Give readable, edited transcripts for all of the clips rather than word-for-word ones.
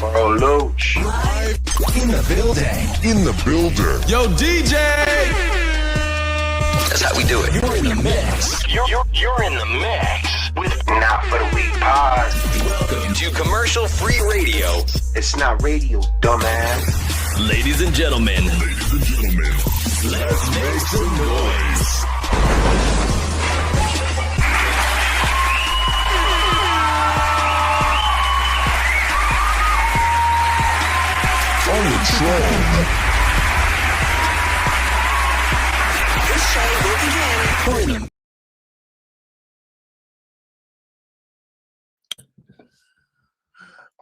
Bro, Looch. Live in the building. In the builder. Yo, DJ! That's how we do it. You're in the mix. You're in the mix with Not For The Weak Pod. Welcome to commercial-free radio. It's not radio, dumbass. Ladies and gentlemen. Let's make some noise. On the train. This show will begin.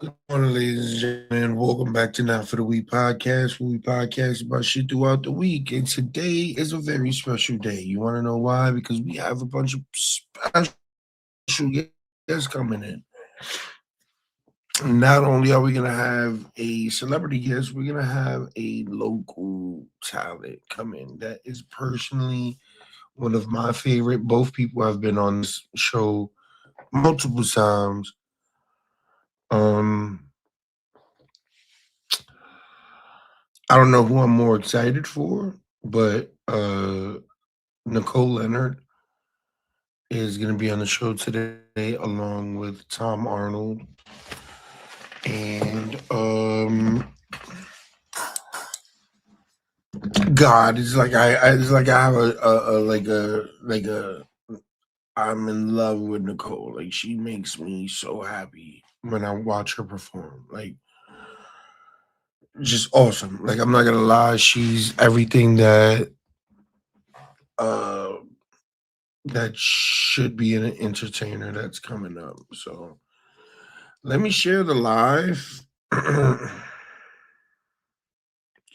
Good morning, ladies and gentlemen. Welcome back to Not For The Week podcast, where we podcast about shit throughout the week. And today is a very special day. You want to know why? Because we have a bunch of special guests coming in. Not only are we going to have a celebrity guest, we're going to have a local talent come in that is personally one of my favorite. Both people have been on this show multiple times. I don't know who I'm more excited for, but Nicole Leonard is going to be on the show today along with Tom Arnold. And God, it's like I have a I'm in love with Nicole. Like, she makes me so happy when I watch her perform. Like, just awesome. Like, I'm not gonna lie, she's everything that that should be an entertainer that's coming up. So let me share the live. Give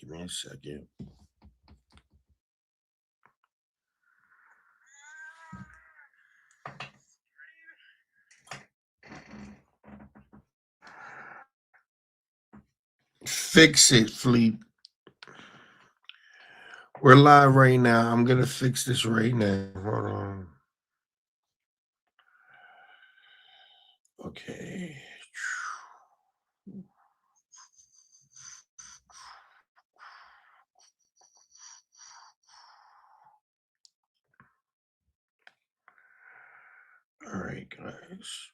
me a second. Fix it, Fleet. We're live right now. I'm gonna fix this right now. Hold on. Okay. All right, guys.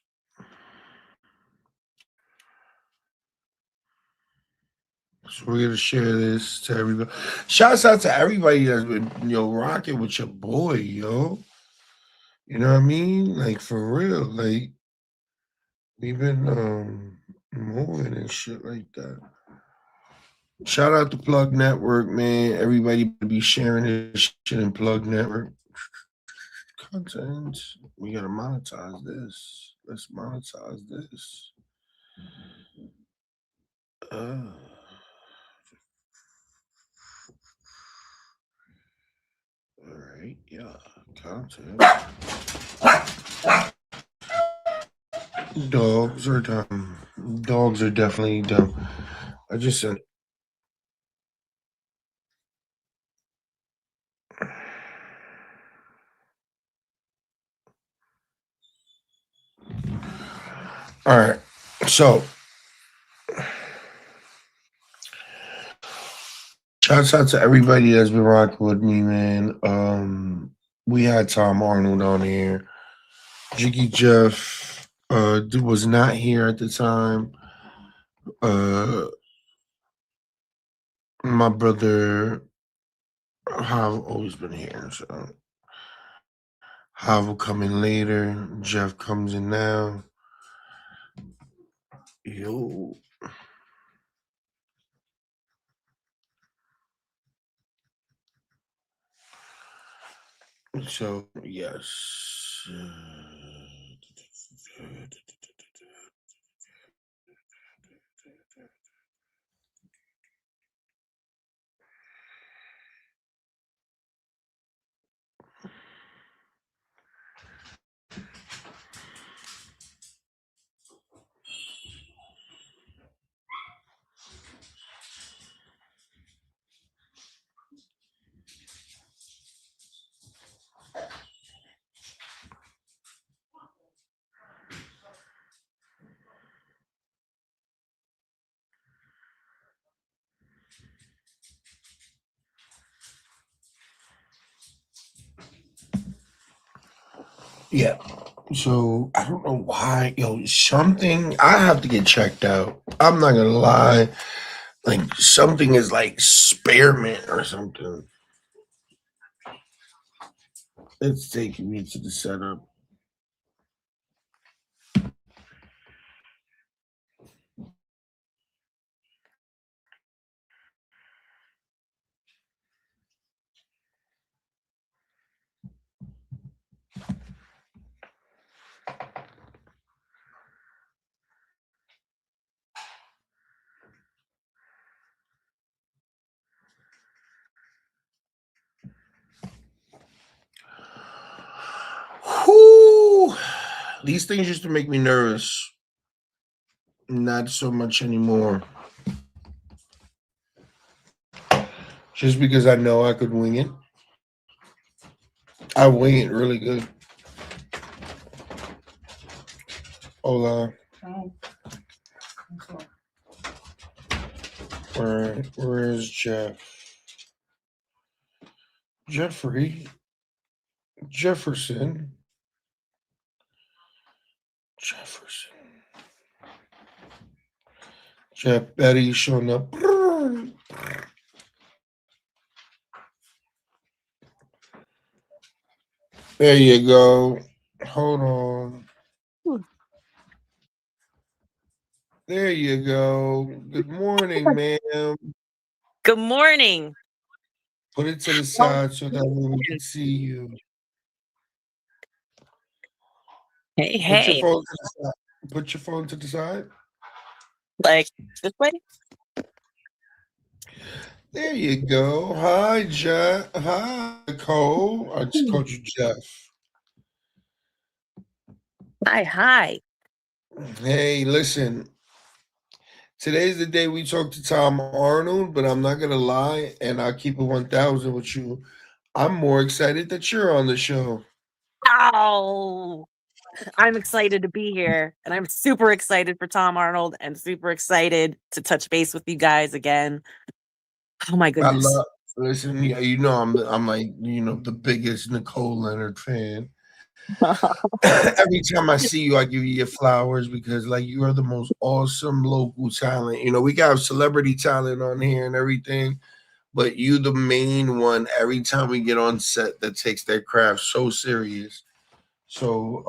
So we're gonna share this to everybody. Shouts out to everybody that's been, rocking with your boy, yo. You know what I mean? Like, for real. Like, we've been moving and shit like that. Shout out to Plug Network, man. Everybody be sharing this shit in Plug Network. Content. We gotta monetize this. Let's monetize this. All right, yeah, content. Dogs are dumb. Dogs are definitely dumb. I just said. All right, so shouts out to everybody that's been rocking with me, man. We had Tom Arnold on here. Jiggy Jeff was not here at the time. My brother have always been here, so Hav will come in later. Jeff comes in now. Yo. So, yes. Yeah. So I don't know why, something I have to get checked out. I'm not gonna lie. Like something is like spearmint or something. It's taking me to the setup. Whew. These things used to make me nervous. Not so much anymore. Just because I know I could wing it. I wing it really good. Hola. Where's Jeff? Jeffrey. Jefferson. Jefferson. Jeff Betty showing up. There you go. Hold on. There you go. Good morning, ma'am. Good morning. Put it to the Oh, side so that way we can see you. hey, Put your hey, phone to the side. Put your phone to the side. like this way? There you go. Hi, Jeff. Hi, Cole. I just Hmm. called you Jeff. Hi, hi. Hey, listen. Today's the day we talk to Tom Arnold, but I'm not gonna lie, and I'll keep it 1,000 with you. I'm more excited that you're on the show. Oh, I'm excited to be here, and I'm super excited for Tom Arnold and super excited to touch base with you guys again. Oh my I goodness. love. Listen, yeah, I'm like the biggest Nicole Leonard fan. Every time I see you, I give you your flowers because like you are the most awesome local talent. We got celebrity talent on here and everything, but you the main one every time we get on set that takes their craft so serious. So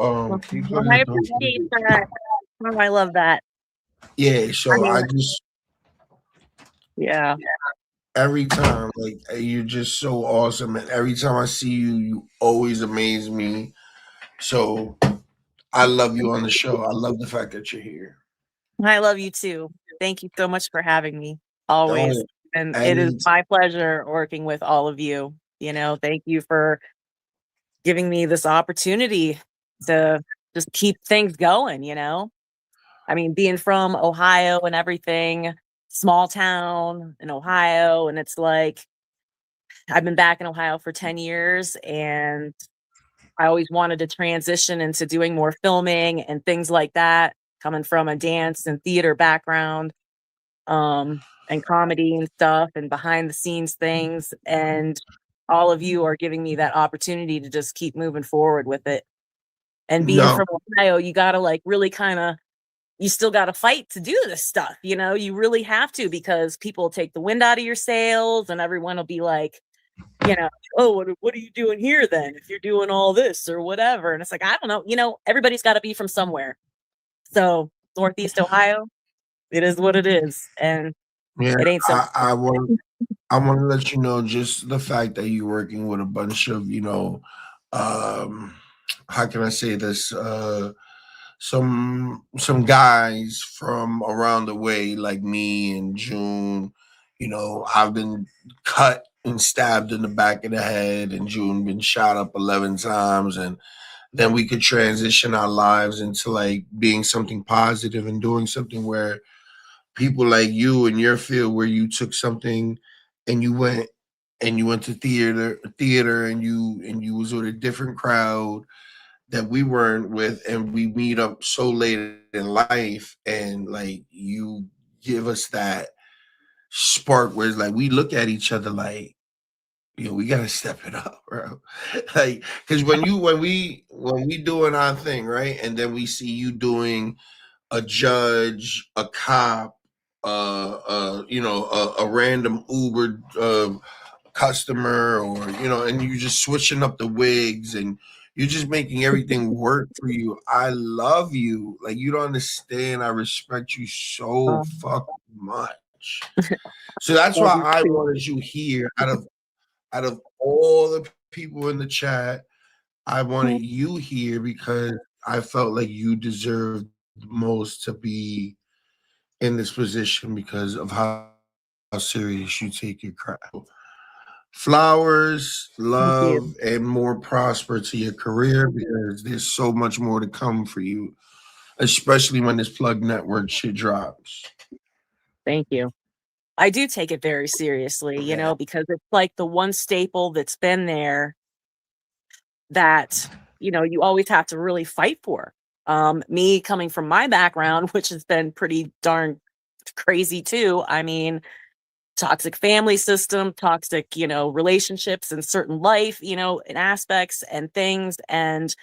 keep Well, putting I it down. appreciate that. Oh, I love that. Yeah, I so mean, I just yeah, every time like you're just so awesome, and every time I see you, you always amaze me. So I love you on the show. I love the fact that you're here. I love you too. Thank you so much for having me always. Oh, And it is any my pleasure working with all of you. Thank you for giving me this opportunity to just keep things going. I mean, being from Ohio and everything, small town in Ohio, and it's like I've been back in Ohio for 10 years and I always wanted to transition into doing more filming and things like that, coming from a dance and theater background, and comedy and stuff and behind the scenes things. And all of you are giving me that opportunity to just keep moving forward with it. And being no, from Ohio, you gotta like really kind of you still got to fight to do this stuff. You really have to because people take the wind out of your sails and everyone will be like, you know, oh, what are you doing here then if you're doing all this or whatever? And it's like, I don't know. Everybody's got to be from somewhere. So Northeast Ohio, it is what it is. And yeah, it ain't so. I want to let you know just the fact that you're working with a bunch of um, how can I say this? Some guys from around the way, like me and June. I've been cut and stabbed in the back of the head, and June been shot up 11 times, and then we could transition our lives into like being something positive and doing something where people like you in your field where you took something and you went to theater and you was with a different crowd that we weren't with, and we meet up so late in life, and like you give us that spark where it's like we look at each other like we gotta step it up, bro. Like, because when we doing our thing, right? And then we see you doing a judge, a cop, a random Uber customer, or and you're just switching up the wigs and you're just making everything work for you. I love you. Like, you don't understand. I respect you so Um, fucking much. So that's love why you I too. wanted you here. Out of all the people in the chat, I wanted you here because I felt like you deserved most to be in this position because of how serious you take your craft. Flowers, Thank you. love, and more prosper to your career, because there's so much more to come for you, especially when this plug network shit drops. Thank you. I do take it very seriously, Yeah. because it's like the one staple that's been there that, you always have to really fight for. Me coming from my background, which has been pretty darn crazy too. I mean, toxic family system, toxic, relationships in certain life, in aspects and things. And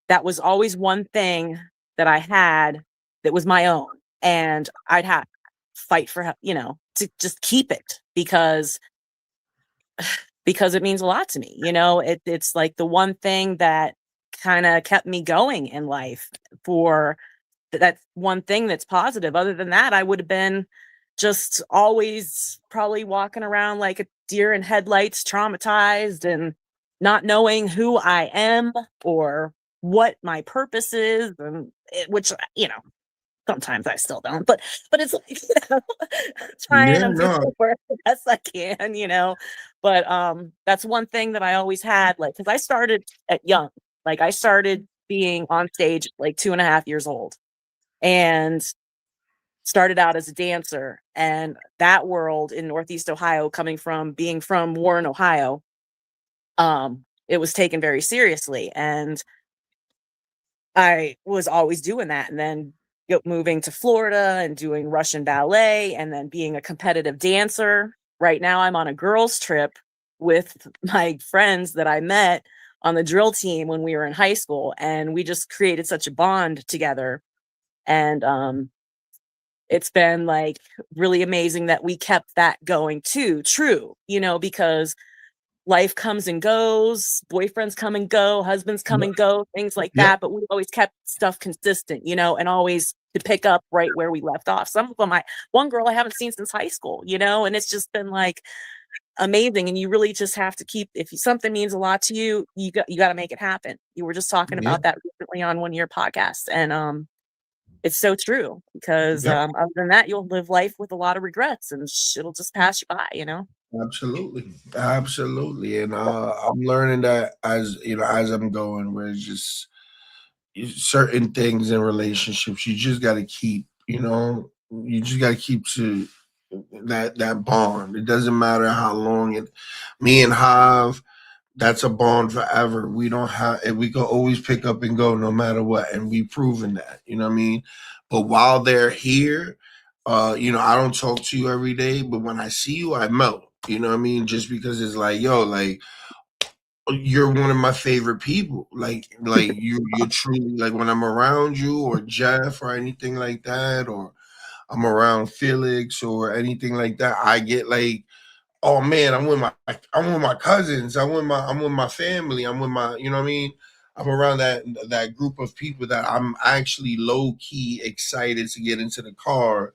that was always one thing that I had that was my own. And I'd have to fight for, to just keep it because it means a lot to me. It's like the one thing that kind of kept me going in life for that's one thing that's positive. Other than that, I would have been just always probably walking around like a deer in headlights, traumatized and not knowing who I am or what my purpose is, and which sometimes I still don't, but it's like, trying, Yeah, I'm doing no, the work the best I can, But that's one thing that I always had, like, because I started at young, like I started being on stage at, like 2.5 years old, and started out as a dancer. And that world in Northeast Ohio, coming from being from Warren, Ohio, it was taken very seriously. And I was always doing that. And then moving to Florida and doing Russian ballet and then being a competitive dancer. Right now, I'm on a girls' trip with my friends that I met on the drill team when we were in high school. And we just created such a bond together. And it's been like really amazing that we kept that going too, true, because life comes and goes, boyfriends come and go, husbands come and go, things like yep, that. But we always kept stuff consistent, and always to pick up right where we left off. Some of them, one girl I haven't seen since high school, and it's just been like amazing. And you really just have to keep, if something means a lot to you, you got to make it happen. You were just talking yep, about that recently on one of your podcasts. And, it's so true because yep. other than that, you'll live life with a lot of regrets and it'll just pass you by. Absolutely, absolutely, and I'm learning that as I'm going, where it's just certain things in relationships you just got to keep. You just got to keep to that bond. It doesn't matter how long it. Me and Hav, that's a bond forever. We don't have, and we can always pick up and go no matter what, and we've proven that. You know what I mean? But while they're here, I don't talk to you every day, but when I see you, I melt. You know what I mean? Just because it's like, yo, like you're one of my favorite people. Like you're truly, like, when I'm around you or Jeff or anything like that, or I'm around Felix or anything like that, I get like, oh man, I'm with my cousins, I'm with my family, I'm with my, you know what I mean? I'm around that group of people that I'm actually low key excited to get into the car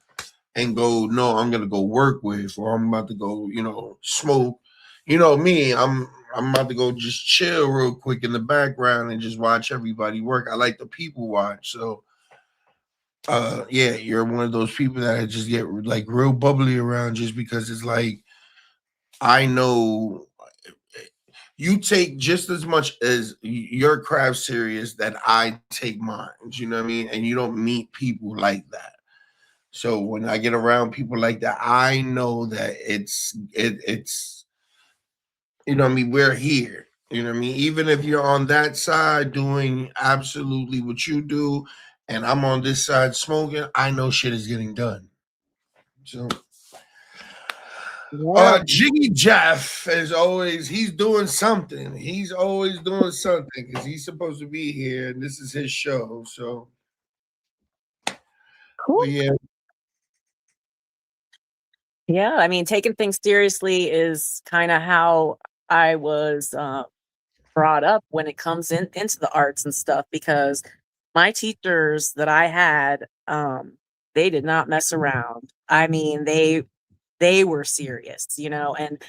and go, no, I'm gonna go work with, or I'm about to go, smoke. You know me, I'm about to go just chill real quick in the background and just watch everybody work. I like the people watch. So yeah, you're one of those people that I just get like real bubbly around, just because it's like I know you take just as much as your craft serious that I take mine. You know what I mean? And you don't meet people like that. So when I get around people like that, I know that it's what I mean, we're here. You know what I mean? Even if you're on that side doing absolutely what you do, and I'm on this side smoking, I know shit is getting done. So Yeah. Jiggy Jeff is always he's doing something. He's always doing something because he's supposed to be here and this is his show. So Cool. but yeah, Yeah. I mean, taking things seriously is kind of how I was brought up when it comes into the arts and stuff because my teachers that I had, they did not mess around. I mean, they were serious, and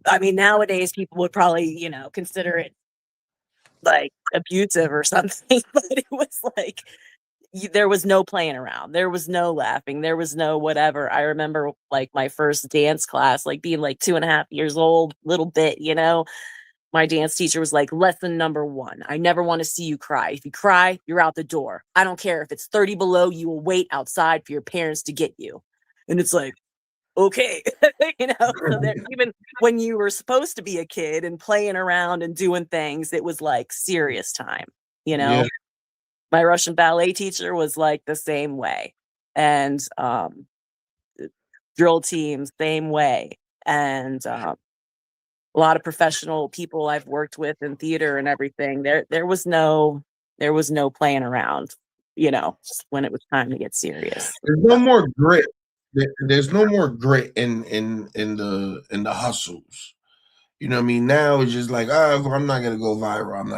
I mean, nowadays people would probably, consider it like abusive or something, but it was like there was no playing around. There was no laughing. There was no whatever. I remember like my first dance class, like being like 2.5 years old, little bit, my dance teacher was like, lesson number one, I never want to see you cry. If you cry, you're out the door. I don't care if it's 30 below, you will wait outside for your parents to get you. And it's like, okay, so that even when you were supposed to be a kid and playing around and doing things, it was like serious time, you know. yeah. My Russian ballet teacher was like the same way. And drill teams, same way. And a lot of professional people I've worked with in theater and everything. There was no playing around, when it was time to get serious. There's no more grit. There's no more grit in the hustles. You know what I mean? Now it's just like, if I'm not gonna go viral. I'm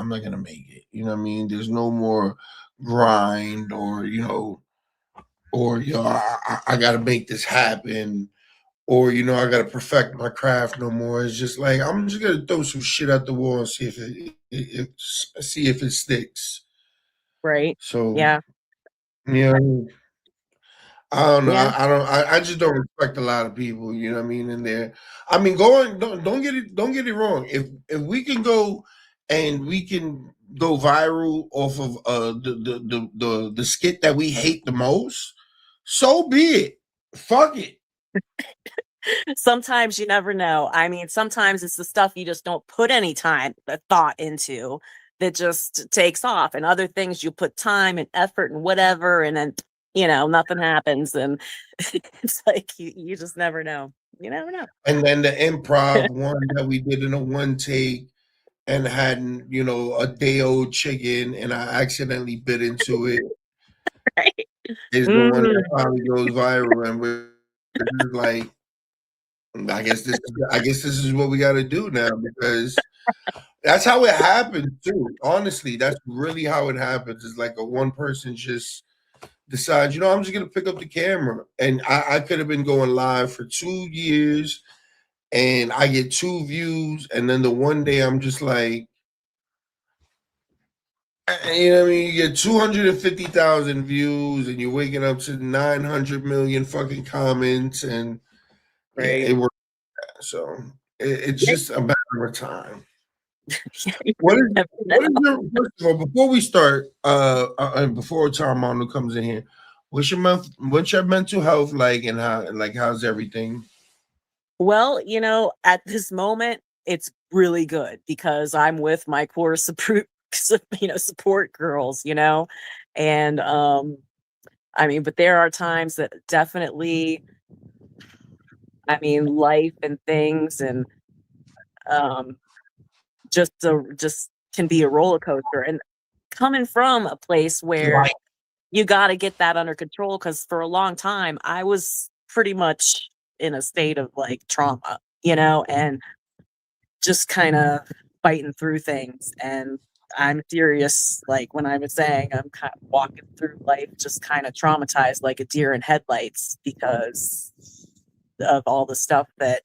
not gonna make it. You know what I mean? There's no more grind or I gotta make this happen or I gotta perfect my craft no more. It's just like I'm just gonna throw some shit at the wall and see if it sticks. Right. So Yeah. yeah, I don't know. Yeah. I just don't respect a lot of people. You know what I mean? In there, I mean, don't get it wrong. If we can go and we can go viral off of the skit that we hate the most, so be it. Fuck it. Sometimes you never know. I mean, sometimes it's the stuff you just don't put any time, thought into that just takes off. And other things you put time and effort and whatever, and then nothing happens. And it's like you just never know. You never know. And then the improv one that we did in a one take and had a day old chicken, and I accidentally bit into it. Right. Is the one that Mhm. probably goes viral, and we're just like, I guess this is what we got to do now because that's how it happens too. Honestly, that's really how it happens. It's like a one person just decides, I'm just gonna pick up the camera, and I could have been going live for 2 years, and I get 2 views, and then the one day I'm just like, you know what I mean? You get 250,000 views, and you're waking up to 900 million fucking comments, and yeah, Right. it works. So it's Yeah, just a matter of time. you What just is never what is know. your first of all, before we start, and before Tom Arnold comes in here, what's your mental health like and how's everything? Well, at this moment, it's really good because I'm with my core support girls, and I mean, but there are times that definitely, I mean, life and things and um just can be a roller coaster. And coming from a place where Right. you got to get that under control because for a long time I was pretty much in a state of like trauma, and just kind of fighting through things. And I'm serious, like when I was saying I'm kind of walking through life just kind of traumatized like a deer in headlights because of all the stuff that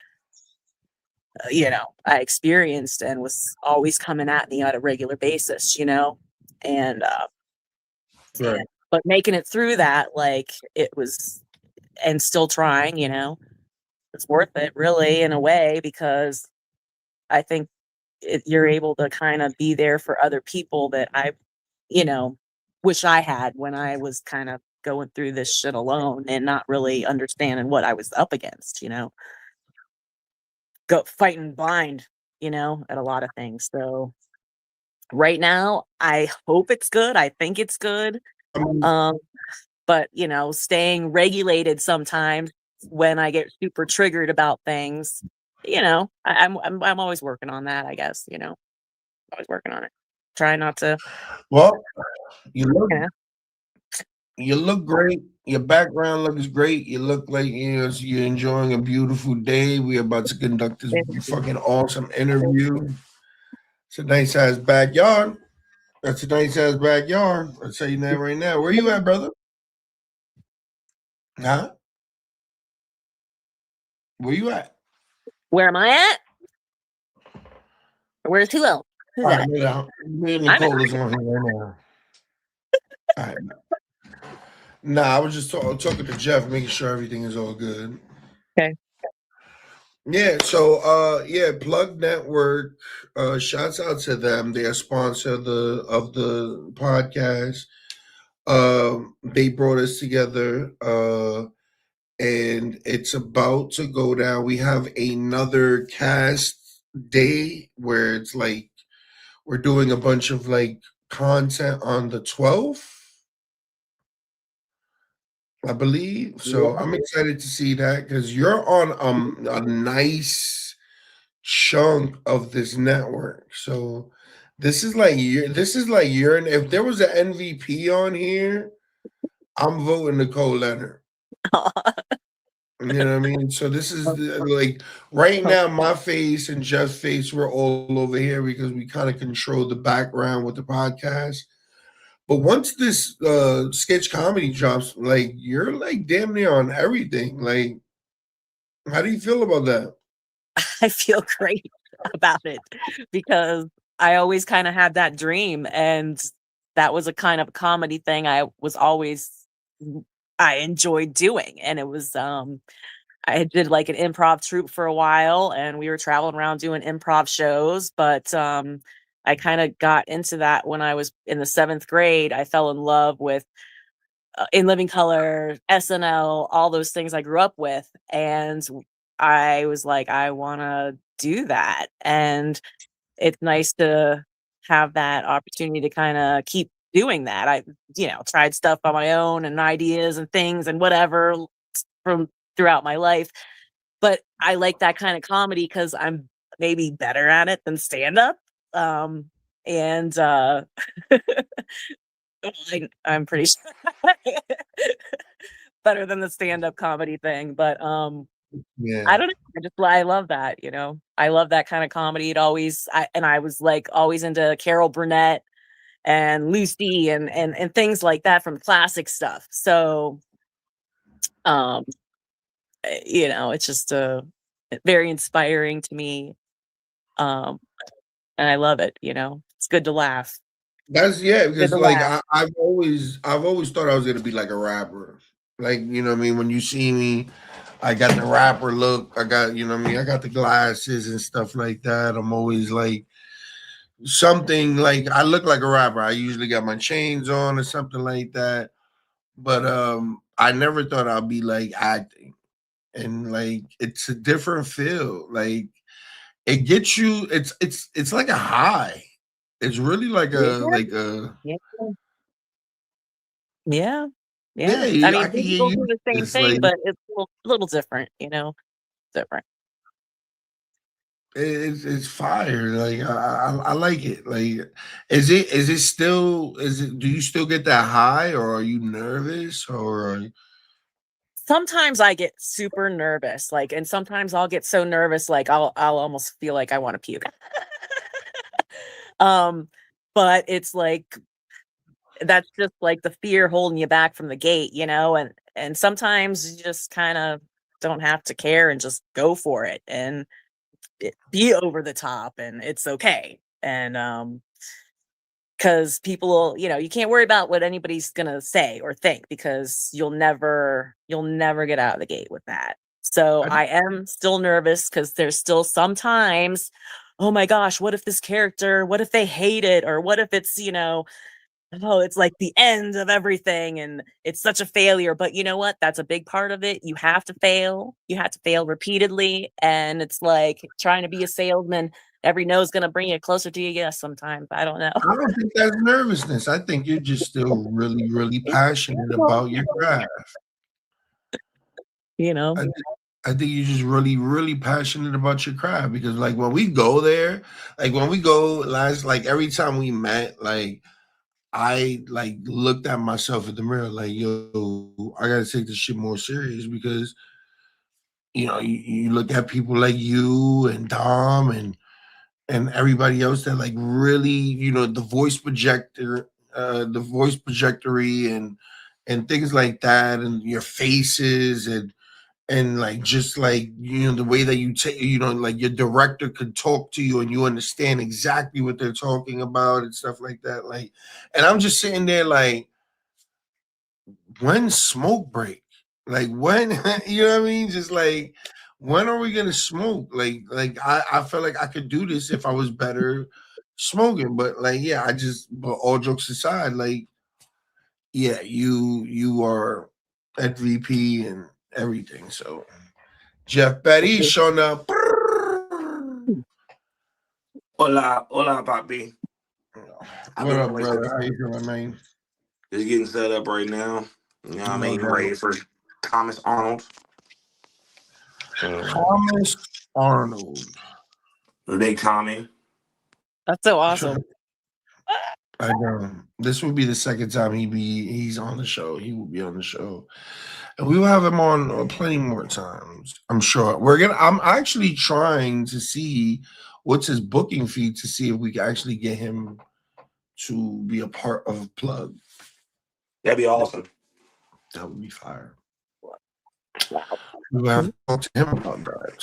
I experienced and was always coming at me on a regular basis, and Right. but making it through that, like it was, and still trying, it's worth it really in a way because I think you're able to kind of be there for other people that I, you know, wish I had when I was kind of going through this shit alone and not really understanding what I was up against, go fighting blind, at a lot of things. So right now, I hope it's good. I think it's good. I mean, Um, but staying regulated sometimes when I get super triggered about things, I'm always working on that, I guess, always working on it. Try not to, Well, you look you know, you look great. Your background looks great. You look like you're enjoying a beautiful day. We're about to conduct this fucking awesome interview. It's a nice ass backyard. That's a nice ass backyard. I'll tell you that right now. Where you at, brother? Huh? Where you at? where am I at? Where's who else? Who's All right, that? me and I'm Nicole is on here right now. All right. Nah, I was just talking to Jeff, making sure everything is all good. okay. Yeah, so Plug Network, shouts out to them. They're a sponsor of the podcast. They brought us together, and it's about to go down. We have another cast day where it's like we're doing a bunch of like content on the 12th, I believe. So I'm excited to see that because you're on a nice chunk of this network. So this is like you're if there was an MVP on here, I'm voting Nicole Leonard. You know what I mean? So this is like right now, my face and Jeff's face, we're all over here because we kind of control the background with the podcast. But once this sketch comedy drops, like you're like damn near on everything. Like, how do you feel about that? I feel great about it because I always kind of had that dream, and that was a kind of comedy thing I enjoyed doing. And it was I did like an improv troupe for a while, and we were traveling around doing improv shows, but I kind of got into that when I was in the 7th grade. I fell in love with In Living Color, SNL, all those things I grew up with. And I was like, I want to do that. And it's nice to have that opportunity to kind of keep doing that. I, tried stuff on my own and ideas and things and whatever from throughout my life. But I like that kind of comedy because I'm maybe better at it than stand up. And I'm pretty sure better than the stand-up comedy thing, but Yeah. I don't know. I love that, I love that kind of comedy. I was like always into Carol Burnett and Lucy and things like that from classic stuff. So um it's just very inspiring to me. Um and I love it, it's good to laugh. That's Good because to like laugh. I've always thought I was gonna be like a rapper. Like, you know what I mean? When you see me, I got the rapper look, I got, you know what I mean, I got the glasses and stuff like that. I'm always like something like I look like a rapper. I usually got my chains on or something like that. But I never thought I'd be like acting. And like it's a different feel. Like it gets you, it's like a high. It's really like Yeah. a Yeah. Yeah. yeah, Yeah. I I mean, can maybe hear we'll you. do the same It's like thing, but it's a little different, different. it's fire. Like I like it. Like, do you still get that high, or are you nervous, or Sometimes I get super nervous, like, and sometimes I'll get so nervous, like I'll almost feel like I want to puke. um, but it's like that's just like the fear holding you back from the gate, and sometimes you just kind of don't have to care and just go for it and be over the top, and it's okay. And because people, you can't worry about what anybody's gonna say or think because you'll never get out of the gate with that. So I, I am still nervous because there's still sometimes, oh my gosh, what if they hate it, or what if it's, oh, it's like the end of everything and it's such a failure. But you know what? That's a big part of it. You have to fail. You have to fail repeatedly. And it's like trying to be a salesman. Every no is going to bring you closer to your yes sometimes. I don't know. I don't think that's nervousness. I think you're just still really, really passionate about your craft. You know, I think you're just really, really passionate about your craft because, like, when we go there, like when we go last, like every time we met, like I like looked at myself in the mirror, like, yo, I gotta take this shit more serious because you look at people like you and Dom and everybody else that like really, the voice projector, the voice projectory and things like that, and your faces and like just like the way that you take like your director could talk to you and you understand exactly what they're talking about and stuff like that, like, and I'm just sitting there like, when smoke break, like when you know what I mean, just like, when are we gonna smoke, like I felt like I could do this if I was better smoking, but like, yeah, but all jokes aside, like, yeah, you are MVP and everything, so Jeff Betty showing up. Hola, hola, papi. I've What been up, waiting. brother? How you doing, man? Just getting set up right now. You know what I No mean? doubt. Ready for Thomas Arnold. Thomas Arnold. The big Tommy. that's so awesome. I know. This will be the second time he's on the show. He will be on the show, and we will have him on plenty more times. I'm sure. I'm actually trying to see what's his booking fee to see if we can actually get him to be a part of Plug. That'd be awesome. That would be fire. Wow. We will have to talk to him about that.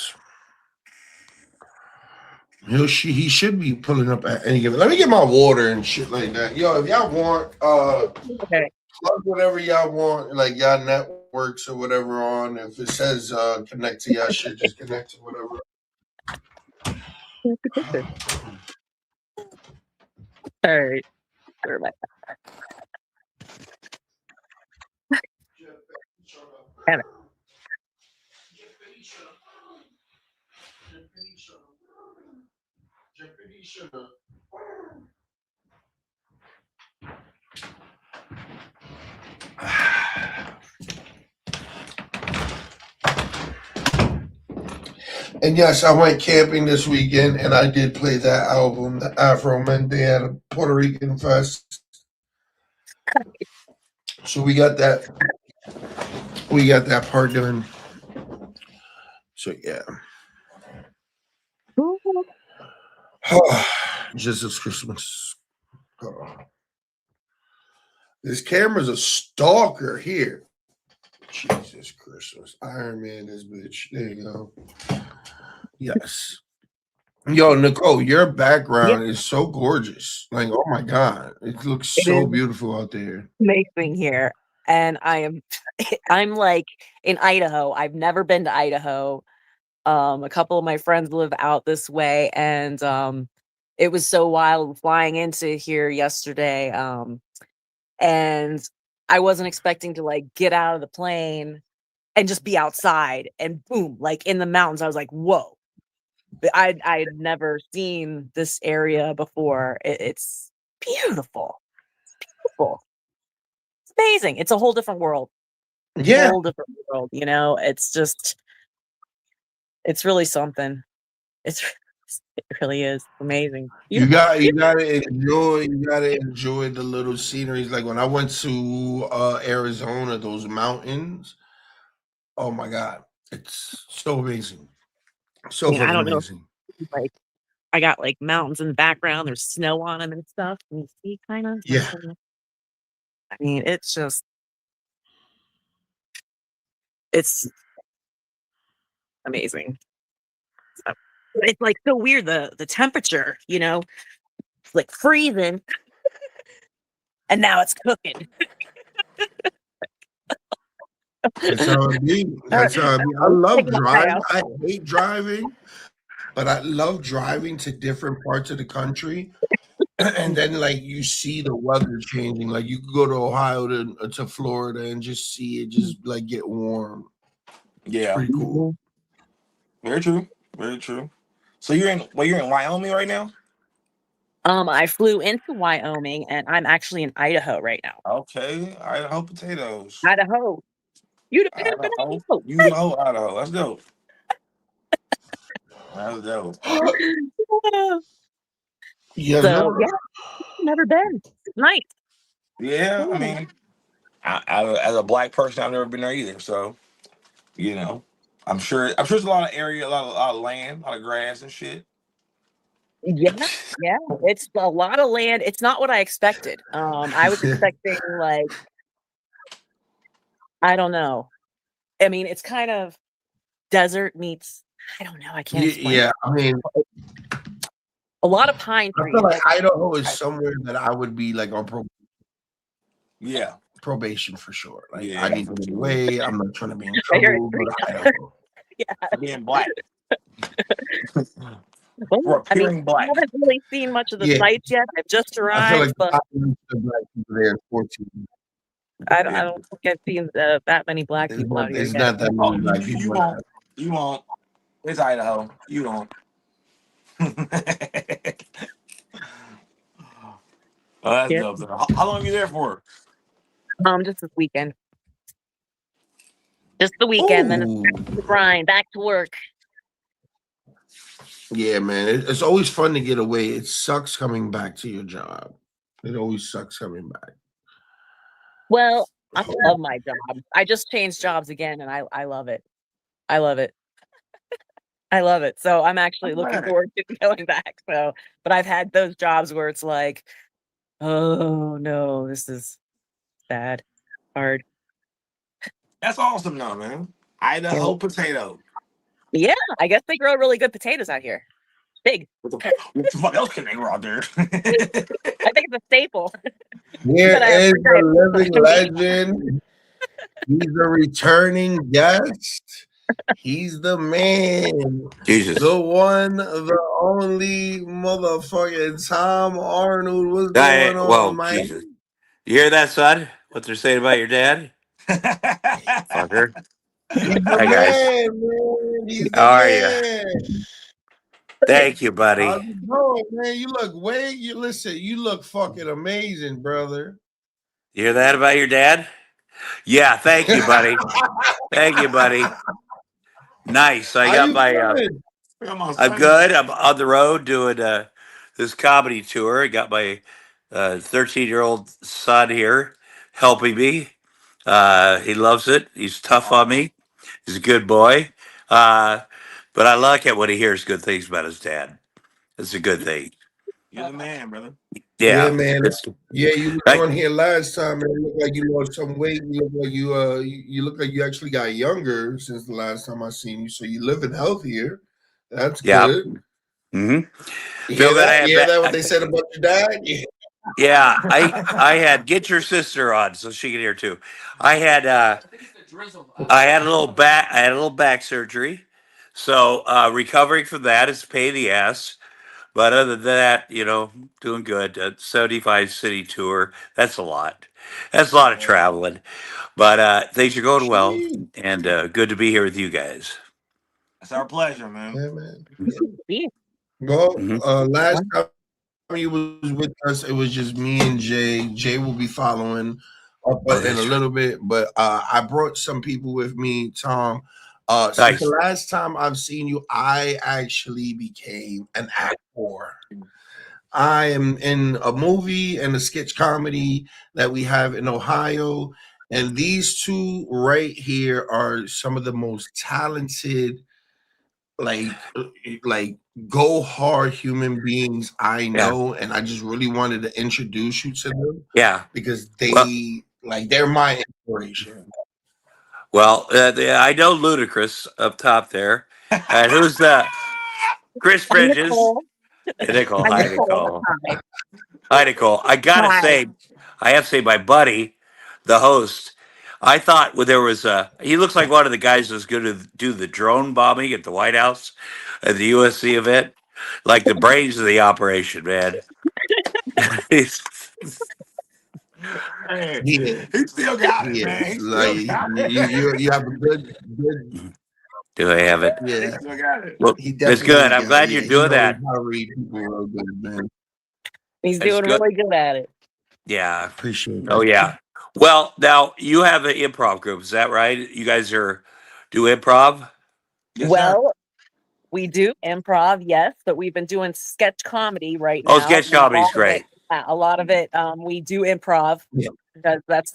He should be pulling up at any given. Let me get my water and shit like that. Yo, if y'all want, Okay. plug whatever y'all want, like y'all networks or whatever on. If it says connect to y'all shit, just connect to whatever. All right. Where am I? Anna. And yes, I went camping this weekend, and I did play that album, the Afro Men. They had a Puerto Rican fest, so we got that. We got that part done. So yeah. Jesus Christmas. Oh. This camera's a stalker here. Jesus Christmas. Iron Man, this bitch. There you go. Yes. Yo, Nicole, your background is so gorgeous. Like, oh my God. It looks It so is beautiful out there. amazing here. And I'm like in Idaho. I've never been to Idaho. A couple of my friends live out this way, and it was so wild flying into here yesterday. And I wasn't expecting to like get out of the plane and just be outside and boom, like in the mountains. I was like, whoa. I'd never seen this area before. It's beautiful. Beautiful. It's amazing. It's a whole different world. Yeah. Whole different world, it's really something. It's it really is amazing. You Beautiful. gotta enjoy the little sceneries. Like when I went to Arizona, those mountains. Oh my God. It's so amazing. I So mean, I fucking don't know amazing. if like I got like mountains in the background, there's snow on them and stuff. Can you see kind of? Yeah. I mean, it's amazing. So, it's like so weird the temperature, it's like freezing and now it's cooking. That's how it be. That's how it be. I I'm love taking my driving. out. I hate driving, but I love driving to different parts of the country. And then like you see the weather changing. Like you could go to Ohio to Florida and just see it just like get warm. Yeah. Pretty cool. Very true. Very true. So you're in Wyoming right now? I flew into Wyoming and I'm actually in Idaho right now. Okay. Idaho potatoes. Idaho. You'd have been Idaho. out. You know Idaho. That's dope. That's dope. Yes, So sir. yeah, never been. Nice. Yeah, I mean, as a black person, I've never been there either. So, you know, I'm sure there's a lot of area, a lot of land, a lot of grass and shit. Yeah, yeah. It's a lot of land. It's not what I expected. I was expecting like, I don't know. I mean, it's kind of desert meets, I don't know. I can't explain. Yeah, I mean, A lot of pine I trees. feel like Idaho is somewhere that I would be like on Yeah, probation for sure. Like yeah. I need to get away. I'm not trying to be in You're a trouble. Go street to dog. Idaho. Yeah. Being black. Well, We're I mean, appearing I black. haven't really seen much of the Yeah, sights yet. I've just I feel arrived, like the but population of black people there is 14. I Yeah. don't think I've seen that many black people out here It's yet. not that Oh, many black you people. won't. You won't. It's Idaho. You won't. Oh, that's Yeah. dope. Though. How long are you there for? Just this weekend. Just the weekend, then it's Ooh, back to the grind, back to work. yeah, man. It's always fun to get away. It sucks coming back to your job. It always sucks coming back. Well, I love my job. I just changed jobs again, and I love it. I love it. I love it. So I'm actually looking Alright. forward to going back. So, but I've had those jobs where it's like, oh no, this is bad, hard. That's awesome, though, man. Idaho Yeah. potato. Yeah, I guess they grow really good potatoes out here. Big. What the fuck else can they grow out there? I think it's a staple. Here But I is forgot the living social media. legend. He's a returning guest. He's the man. Jesus. The one, the only motherfucking Tom Arnold. What's going on, Whoa, man? Jesus. You hear that, son? What they're saying about your dad? Fucker. He's the Hi, guys. man. He's the How are you? man. Thank you, buddy. How's it going, man? You look you look fucking amazing, brother. You hear that about your dad? Yeah, thank you, buddy. Thank you, buddy. Nice. I How got you my feeling? Come on, I'm son. good. I'm on the road doing this comedy tour. I got my 13-year-old son here helping me. He loves it. He's tough on me. He's a good boy. But I like it when he hears good things about his dad. It's a good thing. You're the man, brother. Yeah, Yeah. man. It's, Yeah, you right? were on here last time, and it looked like you lost some weight. You look like you look like you actually got younger since the last time I seen you. So you living healthier. That's Yeah. good. Mm-hmm. You Feel hear that I that? have You hear that- that what they said about your dad? Yeah. Yeah, I had get your sister on so she can hear too. I had a little back surgery. So recovering from that is a pain in the ass. But other than that, doing good. 75 city tour. That's a lot. That's a lot of traveling. But things are going well, Sweet. and good to be here with you guys. It's our pleasure, man. Yeah, man. Yeah. Well, Mhm. last time you was with us, it was just me and Jay. Jay will be following up Oh, in a that's little bit, but I brought some people with me, Tom. Since nice. the last time I've seen you, I actually became an actor. I am in a movie and a sketch comedy that we have in Ohio, and these two right here are some of the most talented, like go hard human beings I Yeah. know, and I just really wanted to introduce you to them Yeah. because Well, they're my inspiration. I know Ludacris up top there. And who's Chris I'm Bridges? Nicole. Nicole. I'm Hi, Nicole. Nicole. Hi. Hi, Nicole. I gotta Hi. say, my buddy, the host. I thought there was he looks like one of the guys that's going to do the drone bombing at the White House at the USC event, like the brains of the operation, man. He's- Hey, Yeah, he still got it, yeah. man. He Like still got you it. have a good Do I have it? He yeah. still got it. Well, He it's definitely good. I'm got glad it. you're Yeah, he doing knows that. how to read people real good, man. He's It's doing good. really good at it. Yeah. Appreciate Oh that. yeah. Well, now you have an improv group. Is that right? You guys do improv? Yes, sir. Well, we do improv, yes, but we've been doing sketch comedy right Oh, now. sketch And comedy's great. a lot of it, we do improv Yeah. because that's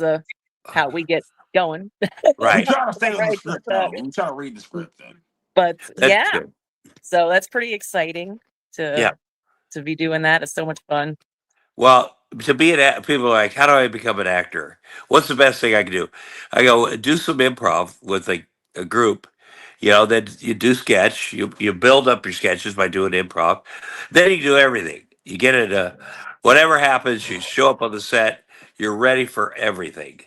how we get going. We Right. try to stay on the Right. script though. We try to read the script then. But That's yeah, good. so that's pretty exciting Yeah. to be doing that. It's so much fun. Well, to be people are like, how do I become an actor? What's the best thing I can do? I go do some improv with a group. Then you do sketch. You build up your sketches by doing improv. Then you do everything. You get it. Whatever happens, you show up on the set. You're ready for everything.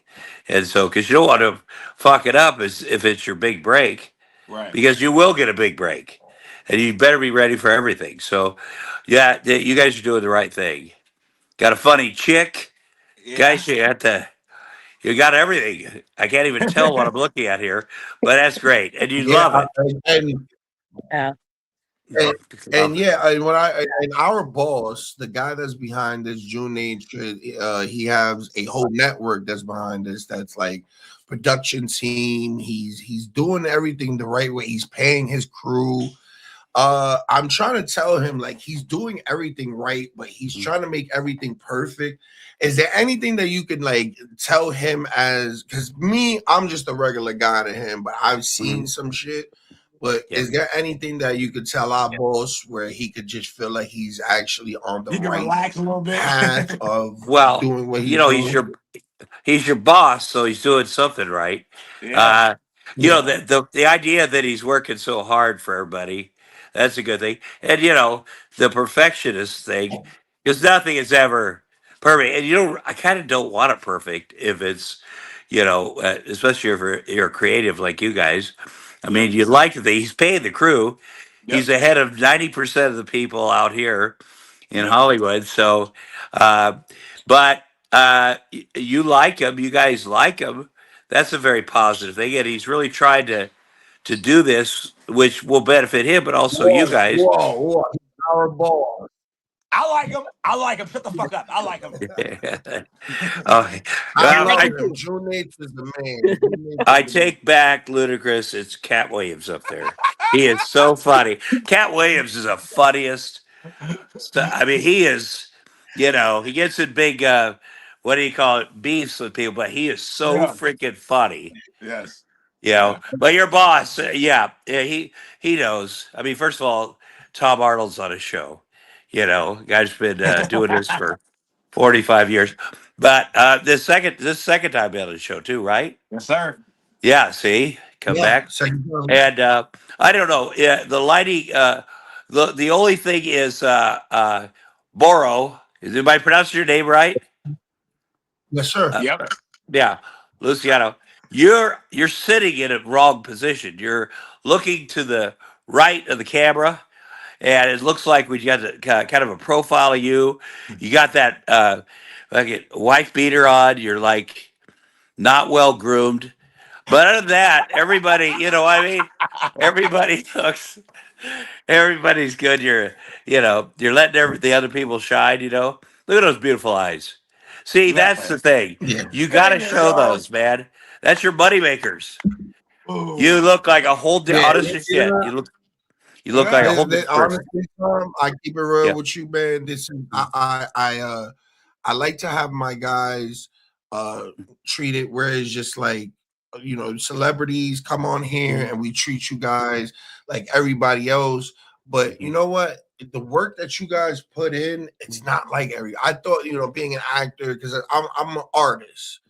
And so, because you don't want to fuck it up, if it's your big break, Right. because you will get a big break, and you better be ready for everything. So, yeah, you guys are doing the right thing. Got a funny chick. Yeah. Guys, you got everything. I can't even tell what I'm looking at here, but that's great. And you Yeah, love it. and Yeah. and yeah, and our boss, the guy that's behind this June Nature, he has a whole network that's behind this. That's like production team. He's doing everything the right way. He's paying his crew. I'm trying to tell him like he's doing everything right, but he's trying to make everything perfect. Is there anything that you could like tell him as because me, I'm just a regular guy to him, but I've seen some shit. But Yeah. is there anything that you could tell our boss where he could just feel like he's actually on the You can right relax a little bit. path of Well, doing what he's he's he's your boss, so he's doing something right. Yeah. The idea that he's working so hard for everybody, that's a good thing. And the perfectionist thing, because nothing is ever perfect. And I kind of don't want it perfect if it's, especially if you're creative like you guys. I mean, you'd like to think he's paying the crew. Yep. He's ahead of 90% of the people out here in Yep. Hollywood. So, but you like him, you guys like him. That's a very positive thing, and he's really tried to do this, which will benefit him, but also you guys. whoa, our boss. I like him. I like him. Shut the fuck up. I like him. Okay. I love I, him. June Nature is the man. June Nature I is the man. take back Ludacris. It's Cat Williams up there. He is so funny. Cat Williams is the funniest. I mean, he is. He gets in big. What do you call it? Beefs with people, but he is so Yeah. freaking funny. Yes. But your boss, he knows. I mean, first of all, Tom Arnold's on his show. Guy's been doing this for 45 years. But this second time on the show too, right? Yes, sir. Yeah. See, come Yeah, back. second time. And I don't know. Yeah, the lighting. The only thing is Boro. Am I pronouncing your name right? Yes, sir. Yep. Yeah, Luciano. You're sitting in a wrong position. You're looking to the right of the camera, and it looks like we got kind of a profile of you. You got that like wife beater on. You're like not well groomed. But other than that, everybody, I mean, everybody everybody's good. You're letting the other people shine. Look at those beautiful eyes. See, that's the thing. Yeah. You got to Thank you, show dog. those, man. That's your money makers. Ooh. You look like a whole Yeah, honest as shit. yeah. You look like a whole different person. Honestly, Tom, I keep it real Yeah. with you, man. This is I like to have my guys treat it where it's just like celebrities come on here and we treat you guys like everybody else. But you know what? The work that you guys put in, it's not like I thought, being an actor, because I'm an artist.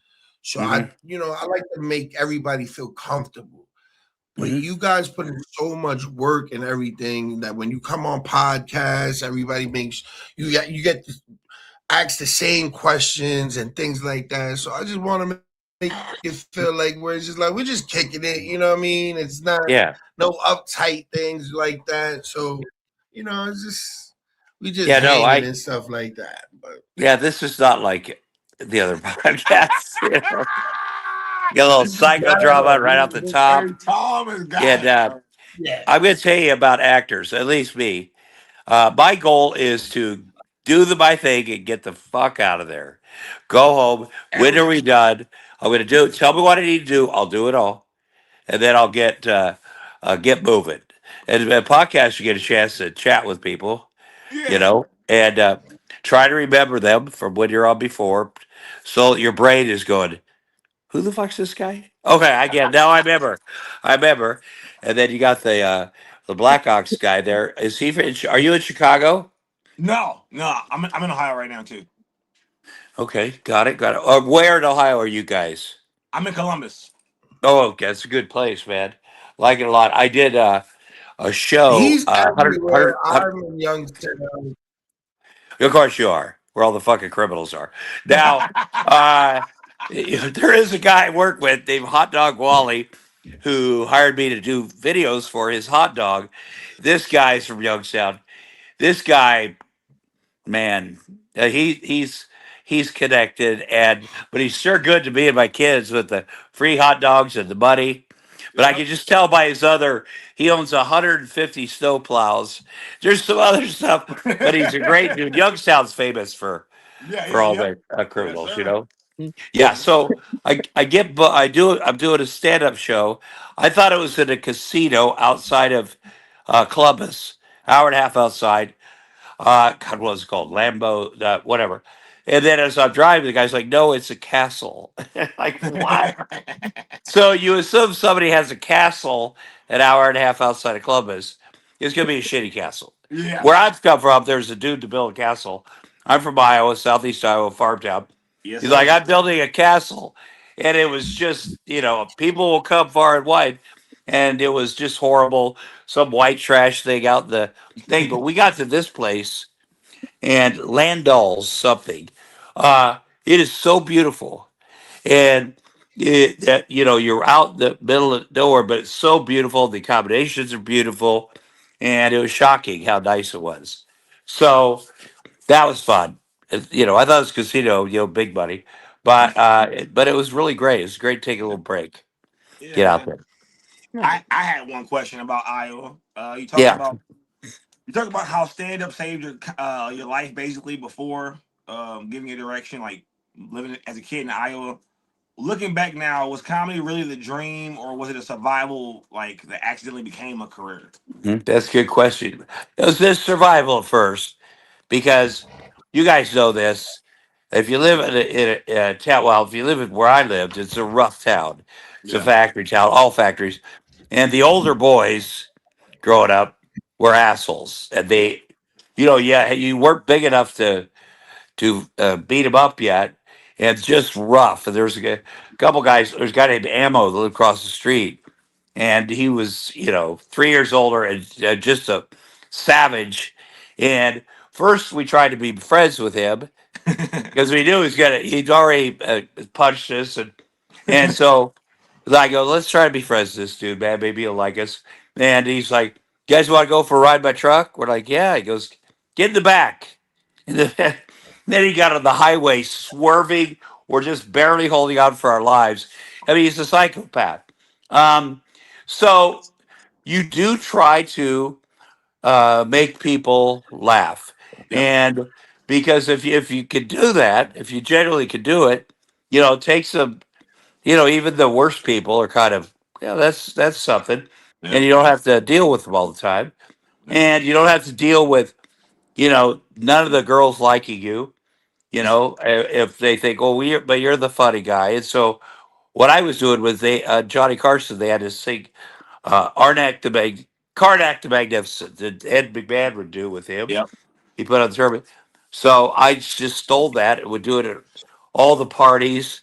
So I like to make everybody feel comfortable. But you guys put in so much work and everything that when you come on podcasts, everybody makes you get to ask the same questions and things like that. So I just want to make it feel like we're just kicking it. You know what I mean? It's not no uptight things like that. So it's just we just hanging and stuff like that. But this is not like the other podcasts. Get a little psychodrama right off the top. Tom is got And yeah, I'm going to tell you about actors, at least me. My goal is to do my thing and get the fuck out of there. Go home. When are we done? I'm gonna do it. Tell me what I need to do. I'll do it all, and then I'll get moving. And a podcast, you get a chance to chat with people, Yeah. and try to remember them from when you're on before, so your brain is going, who the fuck's this guy? Okay, I get it. Now I remember. I remember. And then you got the Blackhawks guy there. Is he? Are you in Chicago? No, I'm in Ohio right now too. Okay, got it, got it. Where in Ohio are you guys? I'm in Columbus. Oh, okay, it's a good place, man. Like it a lot. I did a show. He's everywhere. I'm in Youngstown. Of course you are. Where all the fucking criminals are. Now, uh, there is a guy I work with named Hot Dog Wally who hired me to do videos for his hot dog. This guy's from Youngstown. This guy, man, he's connected, but he's sure good to me and my kids with the free hot dogs and the money. But I can just tell by he owns 150 snow plows. There's some other stuff, but he's a great dude. Youngstown's famous for all Yeah. their criminals, Yes, sir. Yeah, so I'm doing a stand up show. I thought it was in a casino outside of Columbus, hour and a half outside. God, what was it called? Lambo, whatever. And then as I'm driving, the guy's like, "No, it's a castle." Like what? So you assume somebody has a castle an hour and a half outside of Columbus. It's going to be a shitty castle. Yeah. Where I've come from, there's a dude to build a castle. I'm from Iowa, southeast Iowa, farm town. Yes, He's sir. like, I'm building a castle. And it was just, people will come far and wide. And it was just horrible. Some white trash thing out in the thing. But we got to this place and Landall's something. It is so beautiful. And you're out in the middle of nowhere, but it's so beautiful. The accommodations are beautiful. And it was shocking how nice it was. So that was fun. I thought it was casino, big money, but it was really great. It was great to take a little break, Yeah, get out man. there. I had one question about Iowa. Yeah, You talk about how stand up saved your life basically before giving you direction, like living as a kid in Iowa. Looking back now, was comedy really the dream, or was it a survival like that accidentally became a career? that's a good question. It was this survival at first because you guys know this. If you live in a town, well, if you live in where I lived, it's a rough town. It's a Yeah. factory town, all factories, and the older boys growing up were assholes, and you weren't big enough to beat him up yet, and just rough. And there's a couple guys. There's a guy named Ammo that lived across the street, and he was 3 years older and just a savage. And first, we tried to be friends with him because we knew he'd already punched us, and so I go, let's try to be friends with this dude, man. Maybe he'll like us. And he's like, you guys want to go for a ride by truck? We're like, yeah. He goes, get in the back. And then he got on the highway swerving. We're just barely holding on for our lives. I mean, he's a psychopath. So you do try to make people laugh. Yep. And because if you could do that, if you generally could do it, it takes some, even the worst people are kind of, that's something. Yep. And you don't have to deal with them all the time. And you don't have to deal with, none of the girls liking you, if they think, oh, but you're the funny guy. And so what I was doing was Johnny Carson, they had to sing Karnak the Magnificent that Ed McMahon would do with him. Yep. He put on the tournament. So I just stole that and would do it at all the parties,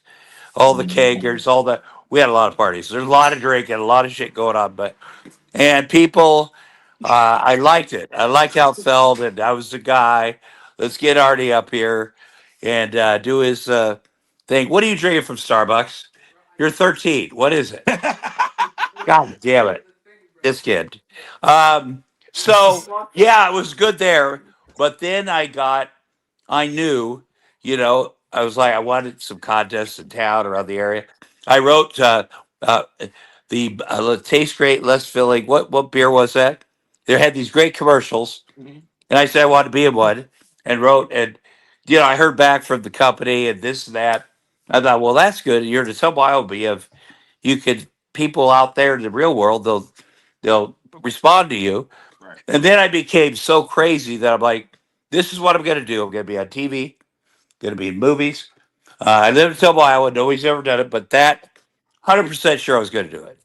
all the keggers, we had a lot of parties. There's a lot of drinking, a lot of shit going on, and people, I liked it. I liked how it felt, and I was the guy. Let's get Artie up here and do his thing. What are you drinking from Starbucks? You're 13. What is it? God damn it. This kid. So, yeah, it was good there. But then I knew, I was like, I wanted some contests in town around the area. I wrote the taste great, less filling. What beer was that? They had these great commercials, Mhm. and I said I wanted to be in one. and wrote, and I heard back from the company and this and that. I thought, well, that's good. You're to tell Wyoming if you could people out there in the real world, they'll respond to you. Right. And then I became so crazy that I'm like, this is what I'm going to do. I'm going to be on TV, going to be in movies. I live in Tobo, Iowa. Nobody's ever done it, but that 100% sure I was going to do it.